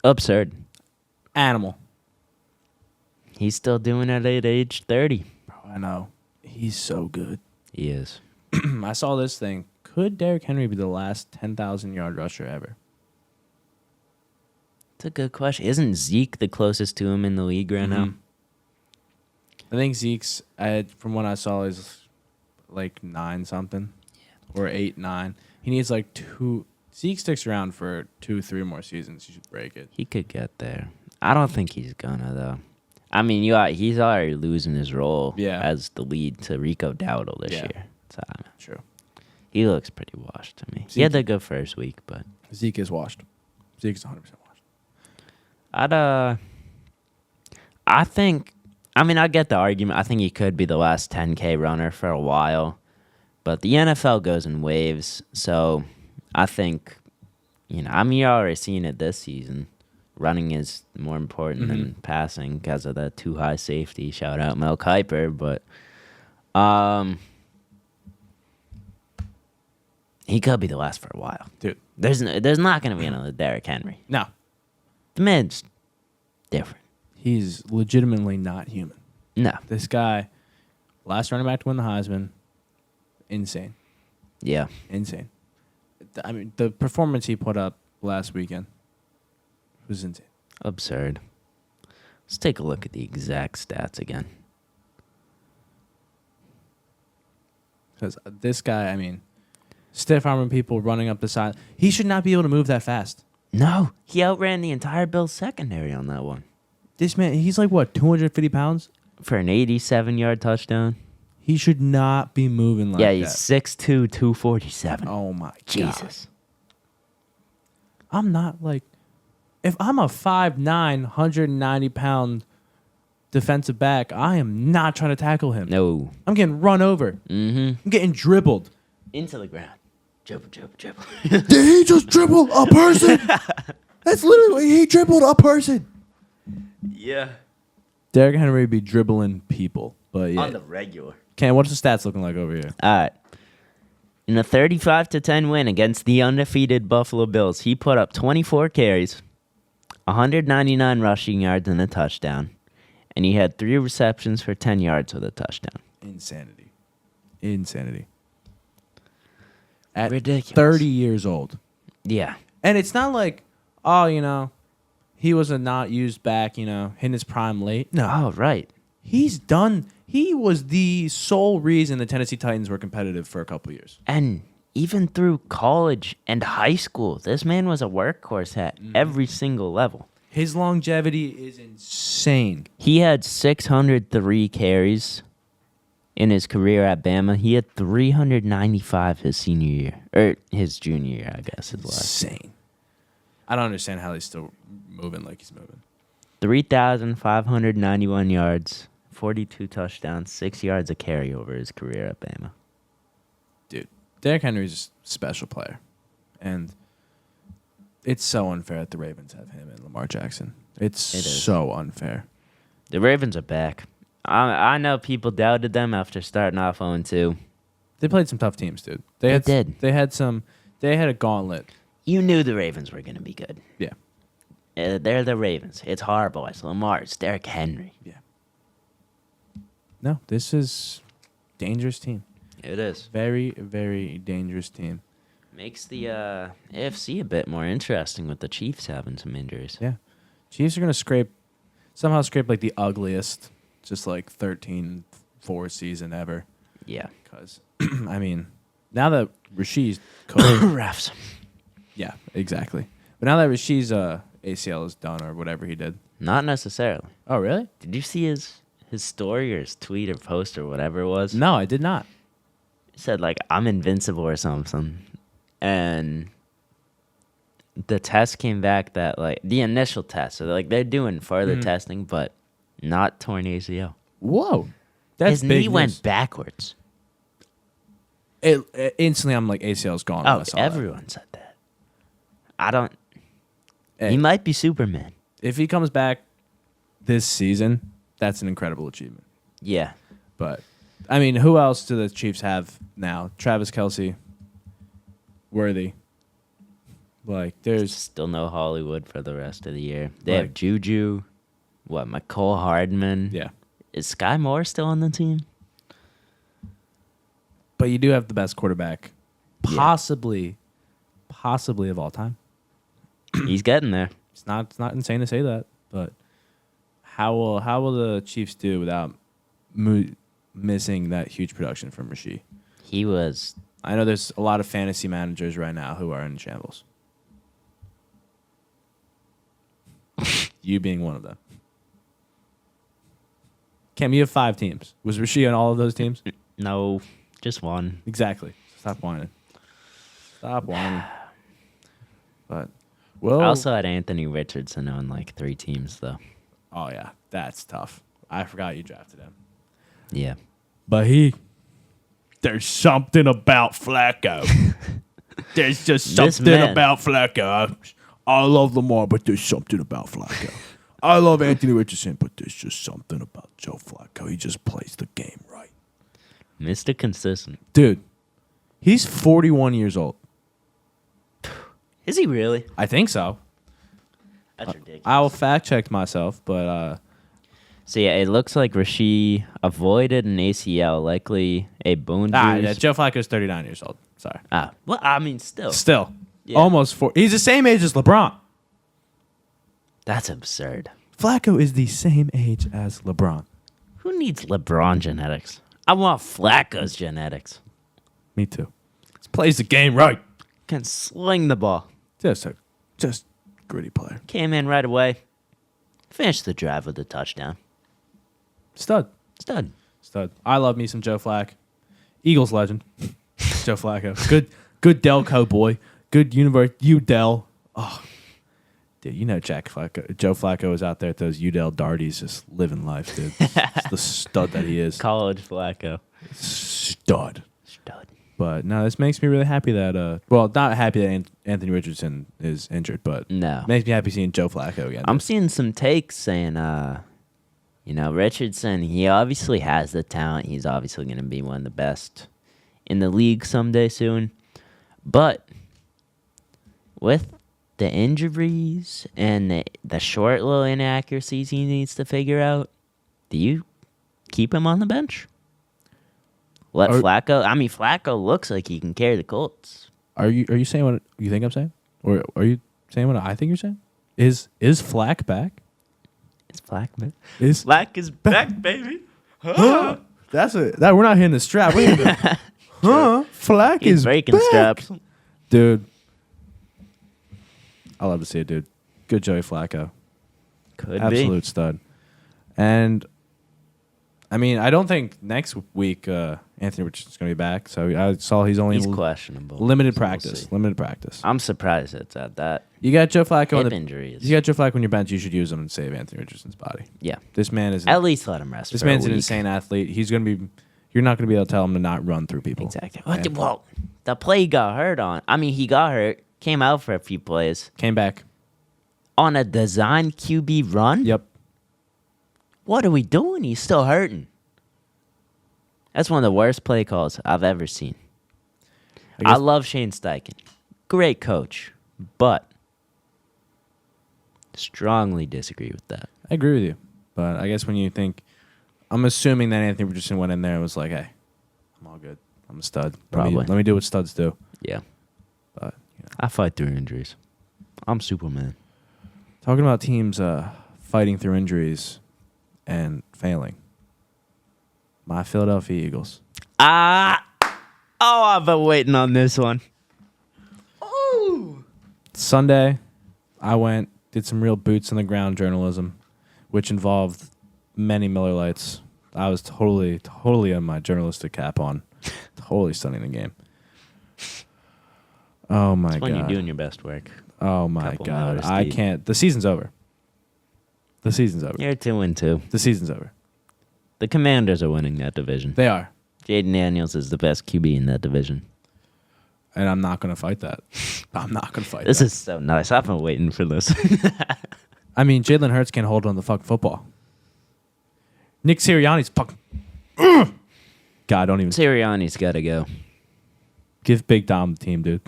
Absurd. Animal. He's still doing it at age 30. Bro, I know. He's so good. He is. I saw this thing. Could Derrick Henry be the last 10,000-yard rusher ever? It's a good question. Isn't Zeke the closest to him in the league right now? I think Zeke's, from what I saw, is like 9-something. Yeah. Or 8, 9. He needs like 2. Zeke sticks around for 2-3 more seasons. He should break it. He could get there. I don't think he's gonna, though. I mean, he's already losing his role as the lead to Rico Dowdle this year. So, True. He looks pretty washed to me. He Zeke- had that good first week, but Zeke is washed. Zeke is 100% washed. I think, I get the argument. I think he could be the last 10K runner for a while, but the NFL goes in waves, so I think, you're already seeing it this season. Running is more important than passing because of the too high safety. Shout out Mel Kiper, but he could be the last for a while. Dude. There's not going to be another Derrick Henry. No. The man's different. He's legitimately not human. No. This guy, last running back to win the Heisman, insane. Yeah. Insane. I mean, the performance he put up last weekend was insane. Absurd. Let's take a look at the exact stats again. Because this guy, stiff arming people, running up the side. He should not be able to move that fast. No. He outran the entire Bills secondary on that one. This man, he's like, what, 250 pounds? For an 87-yard touchdown. He should not be moving like that. Yeah, he's 6'2", 247. Oh, my Jesus. God. I'm not like... If I'm a 5'9", 190-pound defensive back, I am not trying to tackle him. No. I'm getting run over. Mm-hmm. I'm getting dribbled. Into the ground. Dribble, dribble, dribble. Did he just dribble a person? That's literally, he dribbled a person. Yeah. Derrick Henry be dribbling people. But yeah. On the regular. Cam, what's the stats looking like over here? All right. In a 35-10 win against the undefeated Buffalo Bills, he put up 24 carries, 199 rushing yards, and a touchdown. And he had 3 receptions for 10 yards with a touchdown. Insanity. At Ridiculous. 30 years old. Yeah. And it's not like, he was a not used back, hitting his prime late. No. Oh, right. He's done. He was the sole reason the Tennessee Titans were competitive for a couple years. And even through college and high school, this man was a workhorse at every single level. His longevity is insane. He had 603 carries in his career at Bama. He had 395 his senior year. Or his junior year, I guess. His last. Insane. I don't understand how he's still moving like he's moving. 3,591 yards, 42 touchdowns, 6 yards a carry over his career at Bama. Dude, Derrick Henry's a special player. And it's so unfair that the Ravens have him and Lamar Jackson. It is so unfair. The Ravens are back. I know people doubted them after starting off 0-2. They played some tough teams, dude. They had a gauntlet. You knew the Ravens were going to be good. Yeah. They're the Ravens. It's Harbaugh. It's Lamar. It's Derrick Henry. Yeah. No, this is dangerous team. It is. Very, very dangerous team. Makes the AFC a bit more interesting with the Chiefs having some injuries. Yeah. Chiefs are going to somehow scrape like the ugliest, just like 13-4 season ever. Yeah. Because, now that Rasheed's coach. Refs. Yeah, exactly. But now that Rasheed's ACL is done or whatever he did. Not necessarily. Oh, really? Did you see his story or his tweet or post or whatever it was? No, I did not. He said, I'm invincible or something. And the test came back that, the initial test. So, they're doing further testing, but not torn ACL. Whoa. That's his knee went backwards. Instantly, I'm like, ACL's gone. Oh, everyone said that. He might be Superman. If he comes back this season, that's an incredible achievement. Yeah. But, who else do the Chiefs have now? Travis Kelce, Worthy. There's still no Hollywood for the rest of the year. They have Juju. McCole Hardman. Yeah. Is Sky Moore still on the team? But you do have the best quarterback, possibly of all time. He's getting there. It's not insane to say that, but how will the Chiefs do without missing that huge production from Rasheed? He was. I know there's a lot of fantasy managers right now who are in shambles. You being one of them. Cam, you have 5 teams. Was Rasheed on all of those teams? No, just one. Exactly. Stop whining. Stop whining. But, well. I also had Anthony Richardson on like 3 teams, though. Oh, yeah. That's tough. I forgot you drafted him. Yeah. But there's something about Flacco. There's just something about Flacco. I love Lamar, but there's something about Flacco. I love Anthony Richardson, but there's just something about Joe Flacco. He just plays the game right. Mr. Consistent. Dude, he's 41 years old. Is he really? I think so. That's ridiculous. I'll fact check myself, but So yeah, it looks like Rasheed avoided an ACL, likely a bone bruise. Joe Flacco's 39 years old. Sorry. Well, I mean, still. Yeah. Almost 4. He's the same age as LeBron. That's absurd. Flacco is the same age as LeBron. Who needs LeBron genetics? I want Flacco's genetics. Me too. He plays the game right. Can sling the ball. Just gritty player. Came in right away. Finished the drive with a touchdown. Stud. I love me some Joe Flacco. Eagles legend. Joe Flacco. Good Delco boy. Good Udell. Oh, dude, you know Joe Flacco is out there at those Udell Darties just living life, dude. It's the stud that he is. College Flacco. Stud. But no, this makes me really happy that, not happy that Anthony Richardson is injured, but makes me happy seeing Joe Flacco again. I'm seeing some takes saying, Richardson, he obviously has the talent. He's obviously going to be one of the best in the league someday soon. But with the injuries and the short little inaccuracies he needs to figure out, do you keep him on the bench? Flacco looks like he can carry the Colts. Are you saying what you think I'm saying? Or are you saying what I think you're saying? Is Flack back? It's Flack, man. Flack is back, baby. Huh? We're not hitting the strap. We're hitting the, Flack He's is breaking back. straps. Dude. I love to see it, dude. Good Joey Flacco. Absolute stud. And I mean, I don't think next week Anthony Richardson's going to be back. So I saw he's questionable. Limited practice. I'm surprised it's at that. You got Joe Flacco Hip injuries. You got Joe Flacco on your bench. You should use him and save Anthony Richardson's body. Yeah. This man is at least let him rest. This man's an insane athlete. He's going to be. You're not going to be able to tell him to not run through people. Exactly. Well, the play he got hurt on. I mean, he got hurt. Came out for a few plays. Came back on a design QB run. Yep. What are we doing? He's still hurting. That's one of the worst play calls I've ever seen. I love Shane Steichen. Great coach. But strongly disagree with that. I agree with you. But I guess when you think, I'm assuming that Anthony Richardson went in there and was like, hey, I'm all good. I'm a stud. Probably. Let me do what studs do. Yeah. But I fight through injuries. I'm Superman. Talking about teams fighting through injuries and failing. My Philadelphia Eagles. I've been waiting on this one. Ooh. Sunday, I did some real boots on the ground journalism, which involved many Miller Lights. I was totally on my journalistic cap on, totally studying the game. Oh my God! When you're doing your best work. Oh my God! I can't. The season's over. You're 2-2. The season's over. The Commanders are winning that division. They are. Jaden Daniels is the best QB in that division. And I'm not going to fight that. This is so nice. I've been waiting for this. I mean, Jalen Hurts can't hold on the fucking football. Nick Sirianni's fucking... God, don't even... Sirianni's got to go. Give Big Dom the team, dude.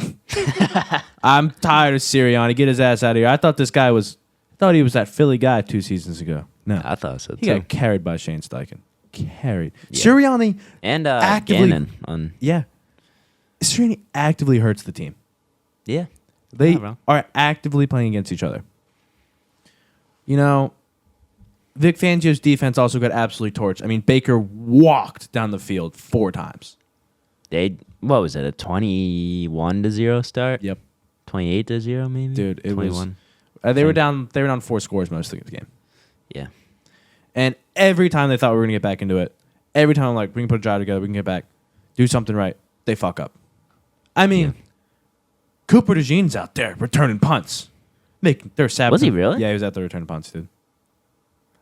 I'm tired of Sirianni. Get his ass out of here. I thought he was that Philly guy 2 seasons ago. No. I thought so, too. He got carried by Shane Steichen. Carried. Yeah. Sirianni and actively... Gannon on... Yeah. Sirianni actively hurts the team. Yeah. They are actively playing against each other. You know, Vic Fangio's defense also got absolutely torched. I mean, Baker walked down the field 4 times. What was it, a 21-0 start? Yep. 28-0 maybe? Dude, it 21. Was... They were down 4 scores most of the game. Yeah. And every time they thought we were going to get back into it, every time I'm like, we can put a drive together, we can get back, do something right, they fuck up. I mean, Cooper DeJean's out there returning punts. They're sabotaging. Was he really? Yeah, he was out there returning punts, dude.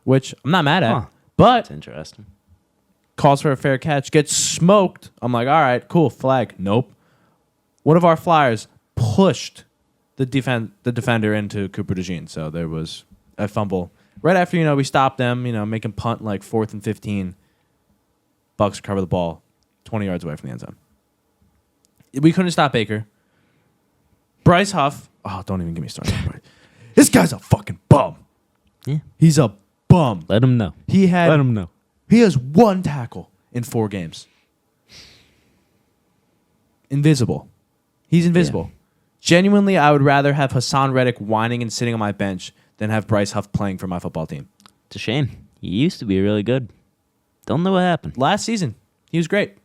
Which I'm not mad at, Huh. but That's interesting. calls for a fair catch, gets smoked. I'm like, all right, cool, flag. Nope. One of our flyers pushed the defender into Cooper DeJean, so there was a fumble. Right after, we stopped them, making punt like 4th and 15. Bucks recover the ball 20 yards away from the end zone. We couldn't stop Baker. Bryce Huff. Oh, don't even get me started. This guy's a fucking bum. Yeah. He's a bum. Let him know. Let him know. He has 1 tackle in 4 games. Invisible. He's invisible. Yeah. Genuinely, I would rather have Hassan Reddick whining and sitting on my bench than have Bryce Huff playing for my football team. It's a shame. He used to be really good. Don't know what happened. Last season, he was great.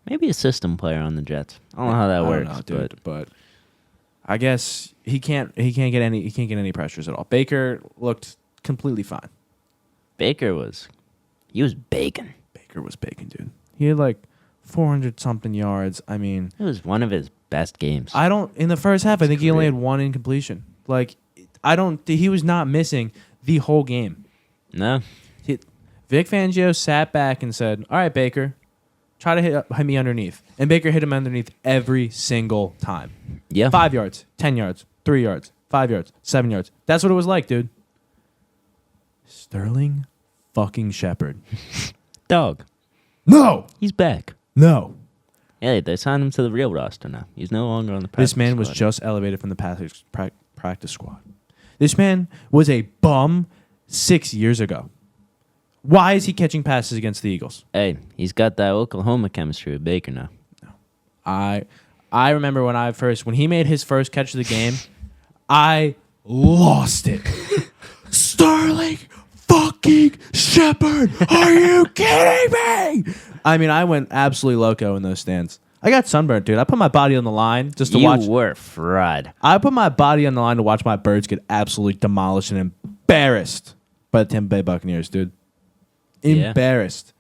Maybe a system player on the Jets. I don't know how that works, know, dude, but I guess he can't get any pressures at all. Baker looked completely fine. Baker was bacon. Baker was bacon, dude. He had like 400 something yards. I mean, It was one of his best games. in the first half, I think he only career. had 1 incompletion. Like, he was not missing the whole game. No. Vic Fangio sat back and said, all right, Baker, try to hit me underneath. And Baker hit him underneath every single time. Yeah. 5 yards, 10 yards, 3 yards, 5 yards, 7 yards. That's what it was like, dude. Sterling fucking Shepard. Dog. No! He's back. No. Yeah, they signed him to the real roster now. He's no longer on the practice This man was squad. just elevated from the practice squad. This man was a bum 6 years ago. Why is he catching passes against the Eagles? Hey, he's got that Oklahoma chemistry with Baker now. I remember when he made his first catch of the game, I lost it. Sterling fucking Shepard, are you kidding me? I mean, I went absolutely loco in those stands. I got sunburned, dude. I put my body on the line just to watch. You were fried. I put my body on the line to watch my Birds get absolutely demolished and embarrassed by the Tampa Bay Buccaneers, dude. Yeah. Embarrassed.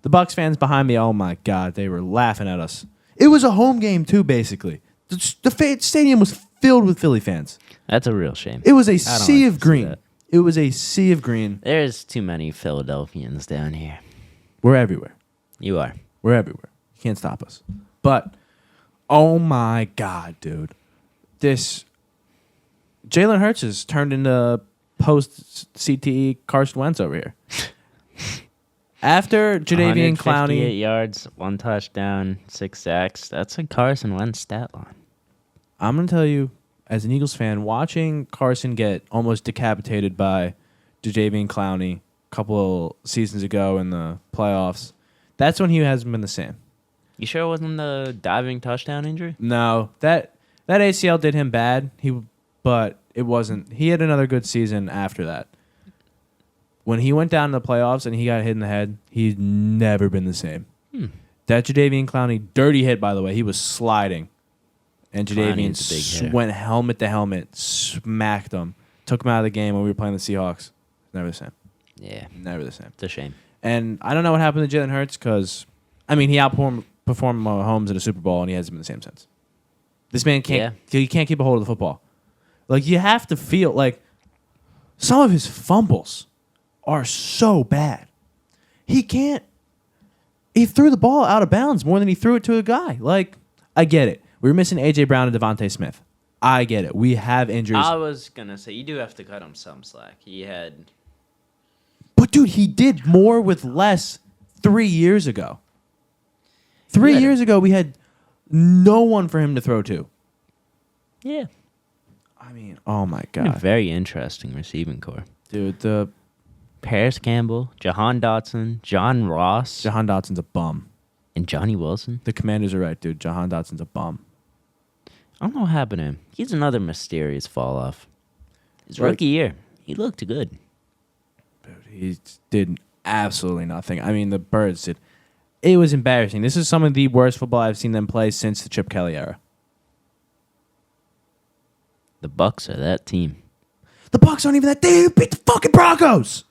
The Bucs fans behind me, oh my God, they were laughing at us. It was a home game too, basically. The stadium was filled with Philly fans. That's a real shame. It was a I don't sea like of to see green. that. It was a sea of green. There's too many Philadelphians down here. We're everywhere. You are. We're everywhere. You can't stop us. But, oh my God, dude. This Jalen Hurts has turned into post-CTE Carson Wentz over here. After Jadeveon 158 Clowney, yards, 1 touchdown, 6 sacks. That's a Carson Wentz stat line. I'm going to tell you, as an Eagles fan, watching Carson get almost decapitated by Jadeveon Clowney a couple of seasons ago in the playoffs, that's when he hasn't been the same. You sure it wasn't the diving touchdown injury? No, that ACL did him bad. But it wasn't. He had another good season after that. When he went down in the playoffs and he got hit in the head, he's never been the same. That Jadeveon Clowney, dirty hit, by the way. He was sliding. And Clowney's a big Jadeveon hitter. went helmet to helmet, smacked him, took him out of the game when we were playing the Seahawks. Never the same. Yeah, Never the same. it's a shame. And I don't know what happened to Jalen Hurts because, I mean, he outperformed Mahomes in a Super Bowl and he hasn't been the same since. This man he can't keep a hold of the football. Like, you have to feel like some of his fumbles are so bad. He threw the ball out of bounds more than he threw it to a guy. Like, I get it. We were missing A.J. Brown and Devontae Smith. I get it. We have injuries. I was going to say, you do have to cut him some slack. He had... But, dude, he did more with less 3 years ago. 3 years ago, we had no one for him to throw to. Yeah. I mean, oh, my A God. very interesting receiving core. Dude, the Paris Campbell, Jahan Dotson, John Ross, Jahan Dotson's a bum. and Johnny Wilson. The Commanders are right, dude. Jahan Dotson's a bum. I don't know what happened to him. He's another mysterious fall off. His Right. rookie year, he looked good. Dude, he did absolutely nothing. I mean, the Birds did. It was embarrassing. This is some of the worst football I've seen them play since the Chip Kelly era. The Bucks are that team. The Bucs aren't even that. They beat the fucking Broncos.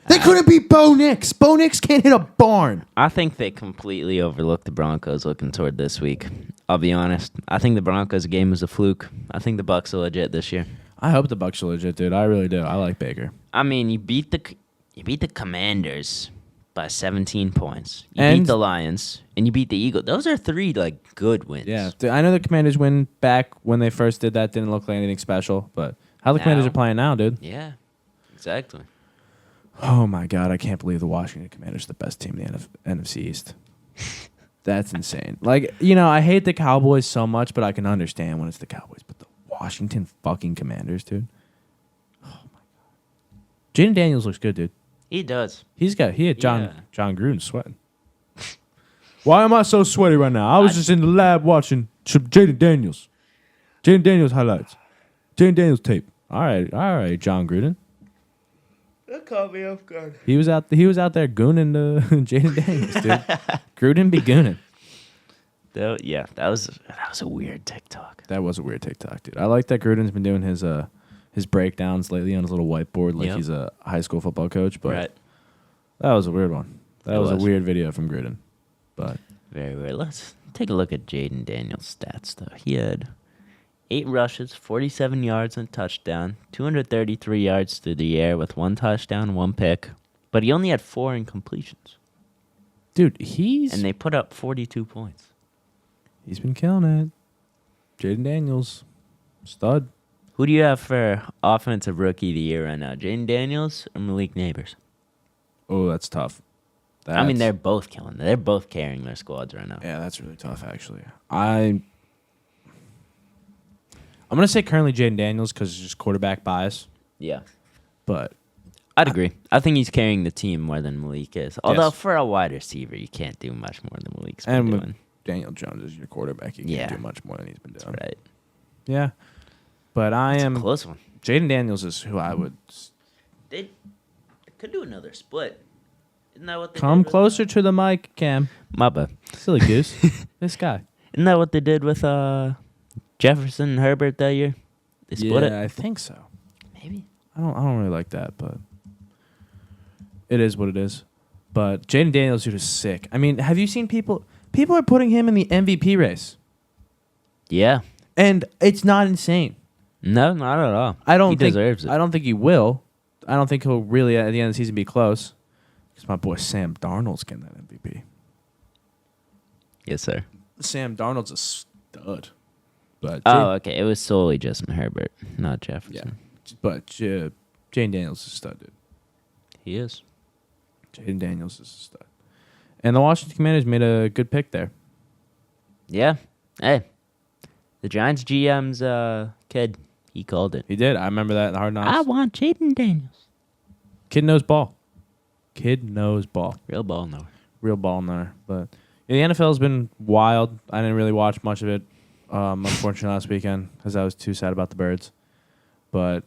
They couldn't beat Bo Nix. Bo Nix can't hit a barn. I think they completely overlooked the Broncos looking toward this week. I'll be honest. I think the Broncos game was a fluke. I think the Bucks are legit this year. I hope the Bucks are legit, dude. I really do. I like Baker. I mean, you beat the Commanders by 17 points. You And- beat the Lions, and you beat the Eagles. Those are 3 good wins. Yeah, I know the Commanders win back when they first did that. Didn't look like anything special, but how the Commanders Now? are playing now, dude. Yeah, exactly. Oh my God, I can't believe the Washington Commanders are the best team in the NFC East. That's insane. Like, I hate the Cowboys so much, but I can understand when it's the Cowboys. But the Washington fucking Commanders, dude. Oh my God. Jaden Daniels looks good, dude. He does. He had John Yeah. John Gruden sweating. Why am I so sweaty right now? I was just in the lab watching Jaden Daniels. Jaden Daniels highlights. Jaden Daniels tape. All right, John Gruden. That caught me off guard. He was out there gooning Jaden Daniels, dude. Gruden be gooning. Yeah, that was a weird TikTok. That was a weird TikTok, dude. I like that Gruden's been doing his breakdowns lately on his little whiteboard like he's a high school football coach, but Right. that was a weird one. That It was a was. weird video from Gruden. But Very weird. Let's take a look at Jaden Daniels' stats, though. He had 8 rushes, 47 yards and a touchdown, 233 yards through the air with 1 touchdown, 1 pick. But he only had 4 incompletions. dude, And they put up 42 points. he's been killing it. Jaden Daniels, stud. Who do you have for Offensive Rookie of the Year right now? Jaden Daniels or Malik Neighbors? Oh, that's tough. I mean, they're both killing. They're both carrying their squads right now. Yeah, that's really tough, actually. I'm gonna say currently Jaden Daniels because it's just quarterback bias, Yeah. but I'd agree. I think he's carrying the team more than Malik is. Although Yes. for a wide receiver, you can't do much more than Malik's been and with doing. Daniel Jones is your quarterback, you Yeah. can't do much more than he's been doing. Right. Yeah, but I It's am a close one. Jaden Daniels is who I would They could do another split. Isn't that what they come did with, closer to the mic, Cam. My bad. Silly goose, this guy. Isn't that what they did with Jefferson and Herbert that year? They split Yeah, it. I think so. Maybe. I don't really like that, but it is what it is. But Jaden Daniels, dude, is sick. I mean, have you seen people? People are putting him in the MVP race, Yeah. and it's not insane. No, not at all. I don't He think deserves it. I don't think he will. I don't think he'll really at the end of the season be close. Because my boy Sam Darnold's getting that MVP. Yes, sir. Sam Darnold's a stud. But Oh, okay. It was solely Justin Herbert, not Jefferson. Jaden Daniels is a stud, dude. He is. Jaden Daniels is a stud. And the Washington Commanders made a good pick there. Yeah. Hey. The Giants GM's kid, he called it. He did. I remember that in the Hard Knocks. I want Jaden Daniels. Kid knows ball. Kid knows ball. Real ball knower. Real ball knower. But yeah, the NFL's been wild. I didn't really watch much of it, unfortunately, last weekend because I was too sad about the Birds. But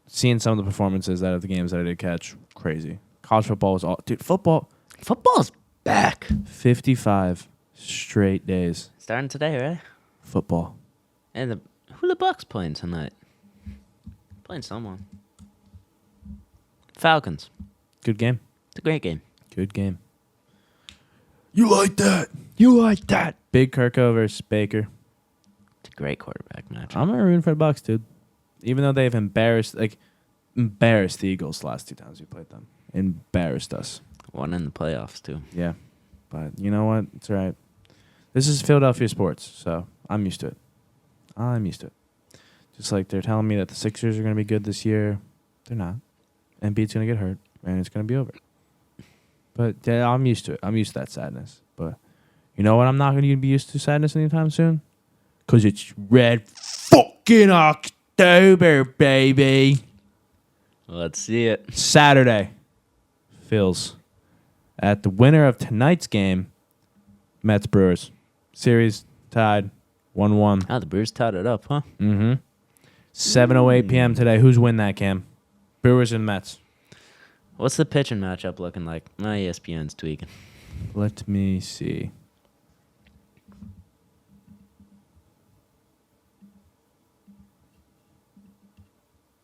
seeing some of the performances out of the games that I did catch, crazy. College football was all... Dude, football... Football's back. 55 straight days. Starting today, right? Football. And who the Bucks playing tonight? Playing someone. Falcons. Good game. It's a great game. Good game. You like that? You like that? Big Kirko versus Baker. It's a great quarterback match. I'm rooting for the Bucks, dude. Even though they've embarrassed the Eagles the last 2 times we played them. Embarrassed us. One in the playoffs, too. Yeah. But you know what? It's all right. This is Philadelphia sports, so I'm used to it. I'm used to it. Just like they're telling me that the Sixers are going to be good this year. They're not. Embiid's going to get hurt, and it's going to be over. But yeah, I'm used to it. I'm used to that sadness. But you know what? I'm not going to be used to sadness anytime soon. Because it's Red fucking October, baby. Let's see it. Saturday. Phils. At the winner of tonight's game, Mets Brewers. Series tied 1-1. Oh, the Brewers tied it up, huh? Mm-hmm. 7:08 p.m. today. Who's win that, Cam? Brewers and Mets. What's the pitching matchup looking like? My ESPN's tweaking. Let me see.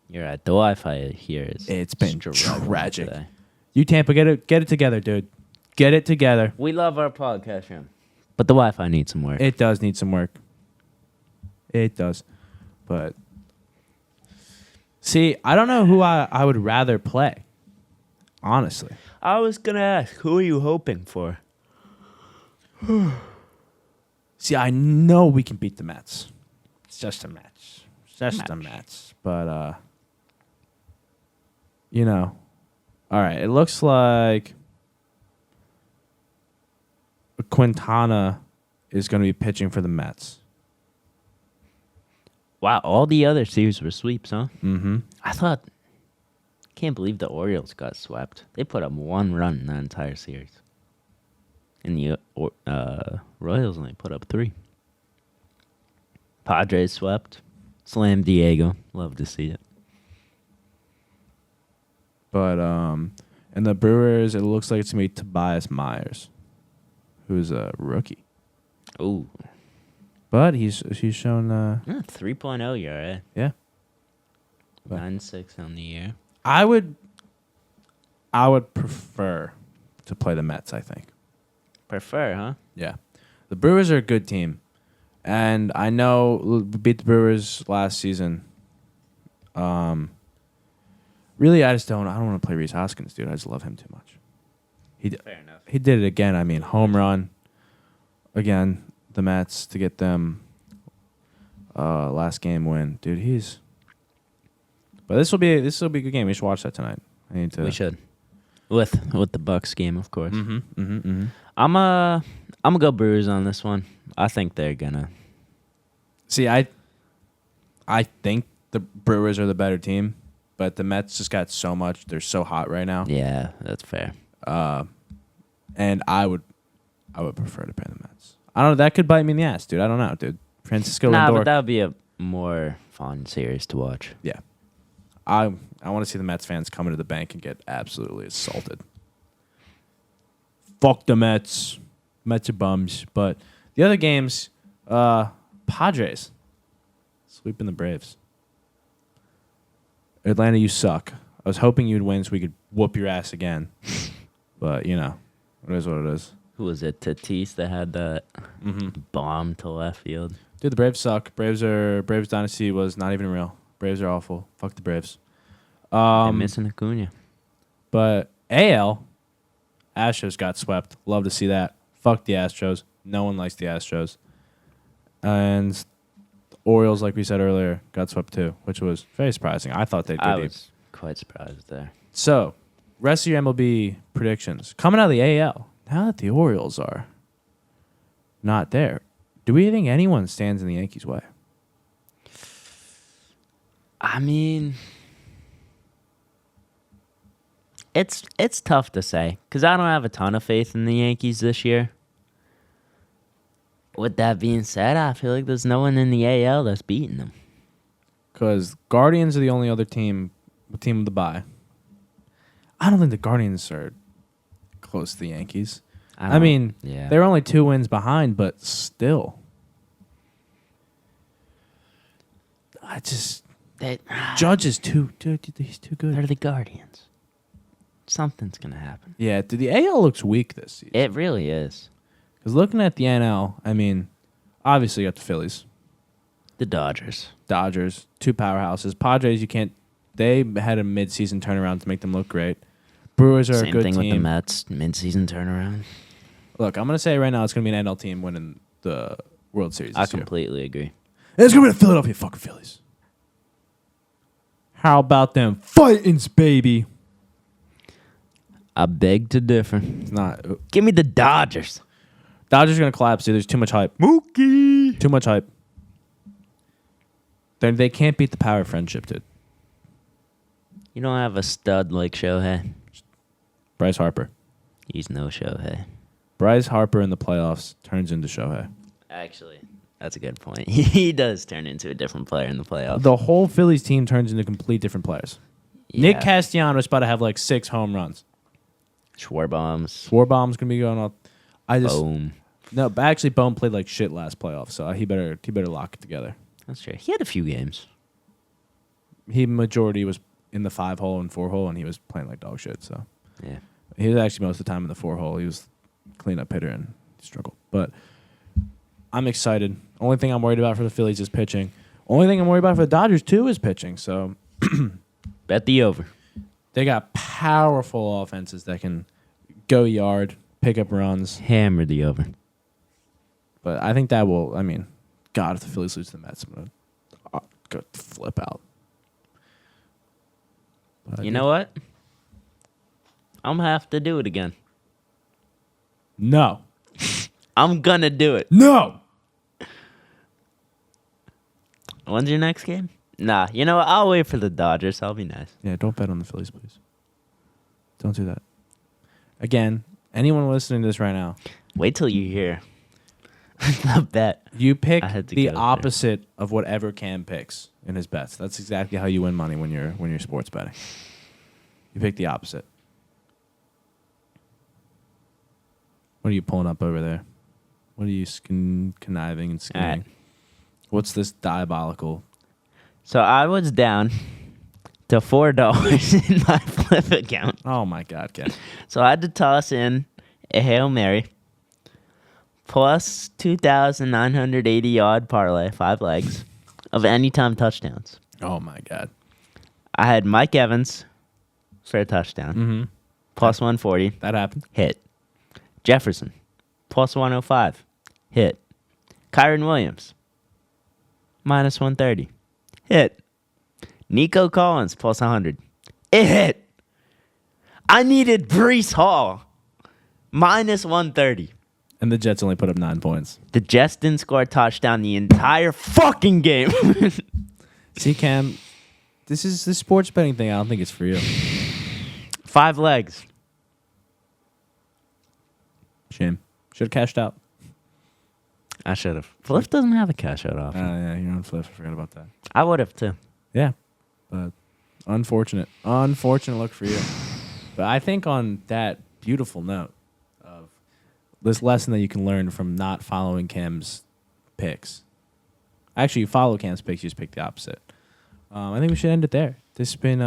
You're right. The Wi-Fi here is. It's been struggling tragic. today. You Tampa, get it together, dude. Get it together. We love our podcast, Jim. But the Wi-Fi needs some work. It does need some work. It does. But see, I don't know who I would rather play. Honestly. I was going to ask, who are you hoping for? See, I know we can beat the Mets. It's just a match. It's just a match. But, you know. All right. It looks like Quintana is going to be pitching for the Mets. Wow, all the other series were sweeps, huh? Mm-hmm. Can't believe the Orioles got swept. They put up 1 run in that entire series. And the Royals only put up 3. Padres swept. Slam Diego. Love to see it. But, and the Brewers, it looks like it's going to be Tobias Myers, who's a rookie. Ooh. But he's shown 3.0 ERA. Yeah. But 9.6 on the year. I would prefer to play the Mets, I think. Prefer, huh? Yeah. The Brewers are a good team. And I know we beat the Brewers last season. Really, I don't want to play Rhys Hoskins, dude. I just love him too much. Fair enough. He did it again. I mean, home run. Again, the Mets to get them last game win. Dude, But this will be a good game. We should watch that tonight. We should. With the Bucks game, of course. Mm-hmm, mm-hmm, mm-hmm. I'm gonna go Brewers on this one. I think they're gonna. See, I think the Brewers are the better team, but the Mets just got so much. They're so hot right now. Yeah, that's fair. And I would prefer to play the Mets. I don't know. That could bite me in the ass, dude. I don't know, dude. Francisco Lindor. But that would be a more fun series to watch. Yeah. I want to see the Mets fans come into the bank and get absolutely assaulted. Fuck the Mets. Mets are bums. But the other games, Padres sweeping the Braves. Atlanta, you suck. I was hoping you'd win so we could whoop your ass again. But, you know, it is what it is. Who was it? Tatis that had that bomb to left field. Dude, the Braves suck. Braves dynasty was not even real. Braves are awful. Fuck the Braves. They're missing Acuna. But AL, Astros got swept. Love to see that. Fuck the Astros. No one likes the Astros. And the Orioles, like we said earlier, got swept too, which was very surprising. I thought they'd go deep. I was quite surprised there. So, rest of your MLB predictions. Coming out of the AL, now that the Orioles are not there, do we think anyone stands in the Yankees' way? I mean, it's tough to say because I don't have a ton of faith in the Yankees this year. With that being said, I feel like there's no one in the AL that's beating them. Because Guardians are the only other team with the bye. I don't think the Guardians are close to the Yankees. I mean, they're only 2 wins behind, but still. Judge is he's too good. They're the Guardians. Something's going to happen. Yeah, dude, the AL looks weak this season. It really is. Because looking at the NL, I mean, obviously you got the Phillies. The Dodgers, 2 powerhouses. Padres, they had a mid-season turnaround to make them look great. Brewers are a good team. Same thing with the Mets, mid-season turnaround. Look, I'm going to say right now it's going to be an NL team winning the World Series this year. Completely agree. And it's going to be the Philadelphia fucking Phillies. How about them fightins, baby? I beg to differ. It's not. Give me the Dodgers. Dodgers are going to collapse, dude. There's too much hype. Mookie. Too much hype. They can't beat the power of friendship, dude. You don't have a stud like Shohei. Bryce Harper. He's no Shohei. Bryce Harper in the playoffs turns into Shohei. Actually, that's a good point. He does turn into a different player in the playoffs. The whole Phillies team turns into complete different players. Yeah. Nick Castellanos about to have like 6 home runs. Schwarbaum's going to be going off. Boom. No, but actually, Bohm played like shit last playoff, so he better lock it together. That's true. He had a few games. He majority was in the 5-hole and 4-hole, and he was playing like dog shit. So yeah, he was actually most of the time in the 4-hole. He was cleanup hitter and he struggled. But I'm excited. Only thing I'm worried about for the Phillies is pitching. Only thing I'm worried about for the Dodgers, too, is pitching. So Bet the over. they got powerful offenses that can go yard, pick up runs. Hammer the over. But I think that will, I mean, God, if the Phillies lose to the Mets, I'm going to go flip out. But You know what? I'm going to have to do it again. No. I'm going to do it. No. When's your next game? Nah, you know what? I'll wait for the Dodgers. I'll be nice. Yeah, don't bet on the Phillies, please. Don't do that. Again, anyone listening to this right now, Wait till you hear the bet. you pick I had to the go there. opposite of whatever Cam picks in his bets. That's exactly how you win money when you're sports betting. You pick the opposite. What are you pulling up over there? What are you conniving and scheming? All right. What's this diabolical? So I was down to $4 in my flip account. Oh my God, Ken. So I had to toss in a Hail Mary plus 2,980 yard parlay, 5 legs of anytime touchdowns. Oh my God. I had Mike Evans for a touchdown, Mm-hmm. plus 140, That happened. hit. Jefferson, plus 105, hit. Kyron Williams, minus 130, hit. Nico Collins, plus 100, it hit. I needed Breece Hall, minus 130. And the Jets only put up 9 points. The Jets didn't score a touchdown the entire fucking game. See, Cam, this sports betting thing. I don't think it's for you. 5 legs. Shame. Should have cashed out. I should have. Flip doesn't have a cash out option. Yeah, you're on Flip. I forgot about that. I would have too. Yeah, but unfortunate look for you. But I think on that beautiful note of this lesson that you can learn from not following Cam's picks. Actually, you follow Cam's picks, you just pick the opposite. I think we should end it there. This has been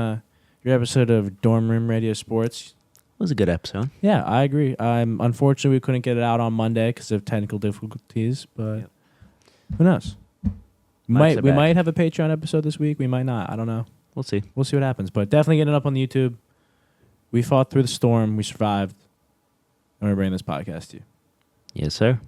your episode of Dorm Room Radio Sports. It was a good episode. Yeah, I agree. Unfortunately, we couldn't get it out on Monday because of technical difficulties, but Yep. who knows? Mike's We back. might have a Patreon episode this week. We might not. I don't know. We'll see. We'll see what happens. But definitely getting it up on the YouTube. We fought through the storm. We survived. And we're bringing this podcast to you. Yes, sir.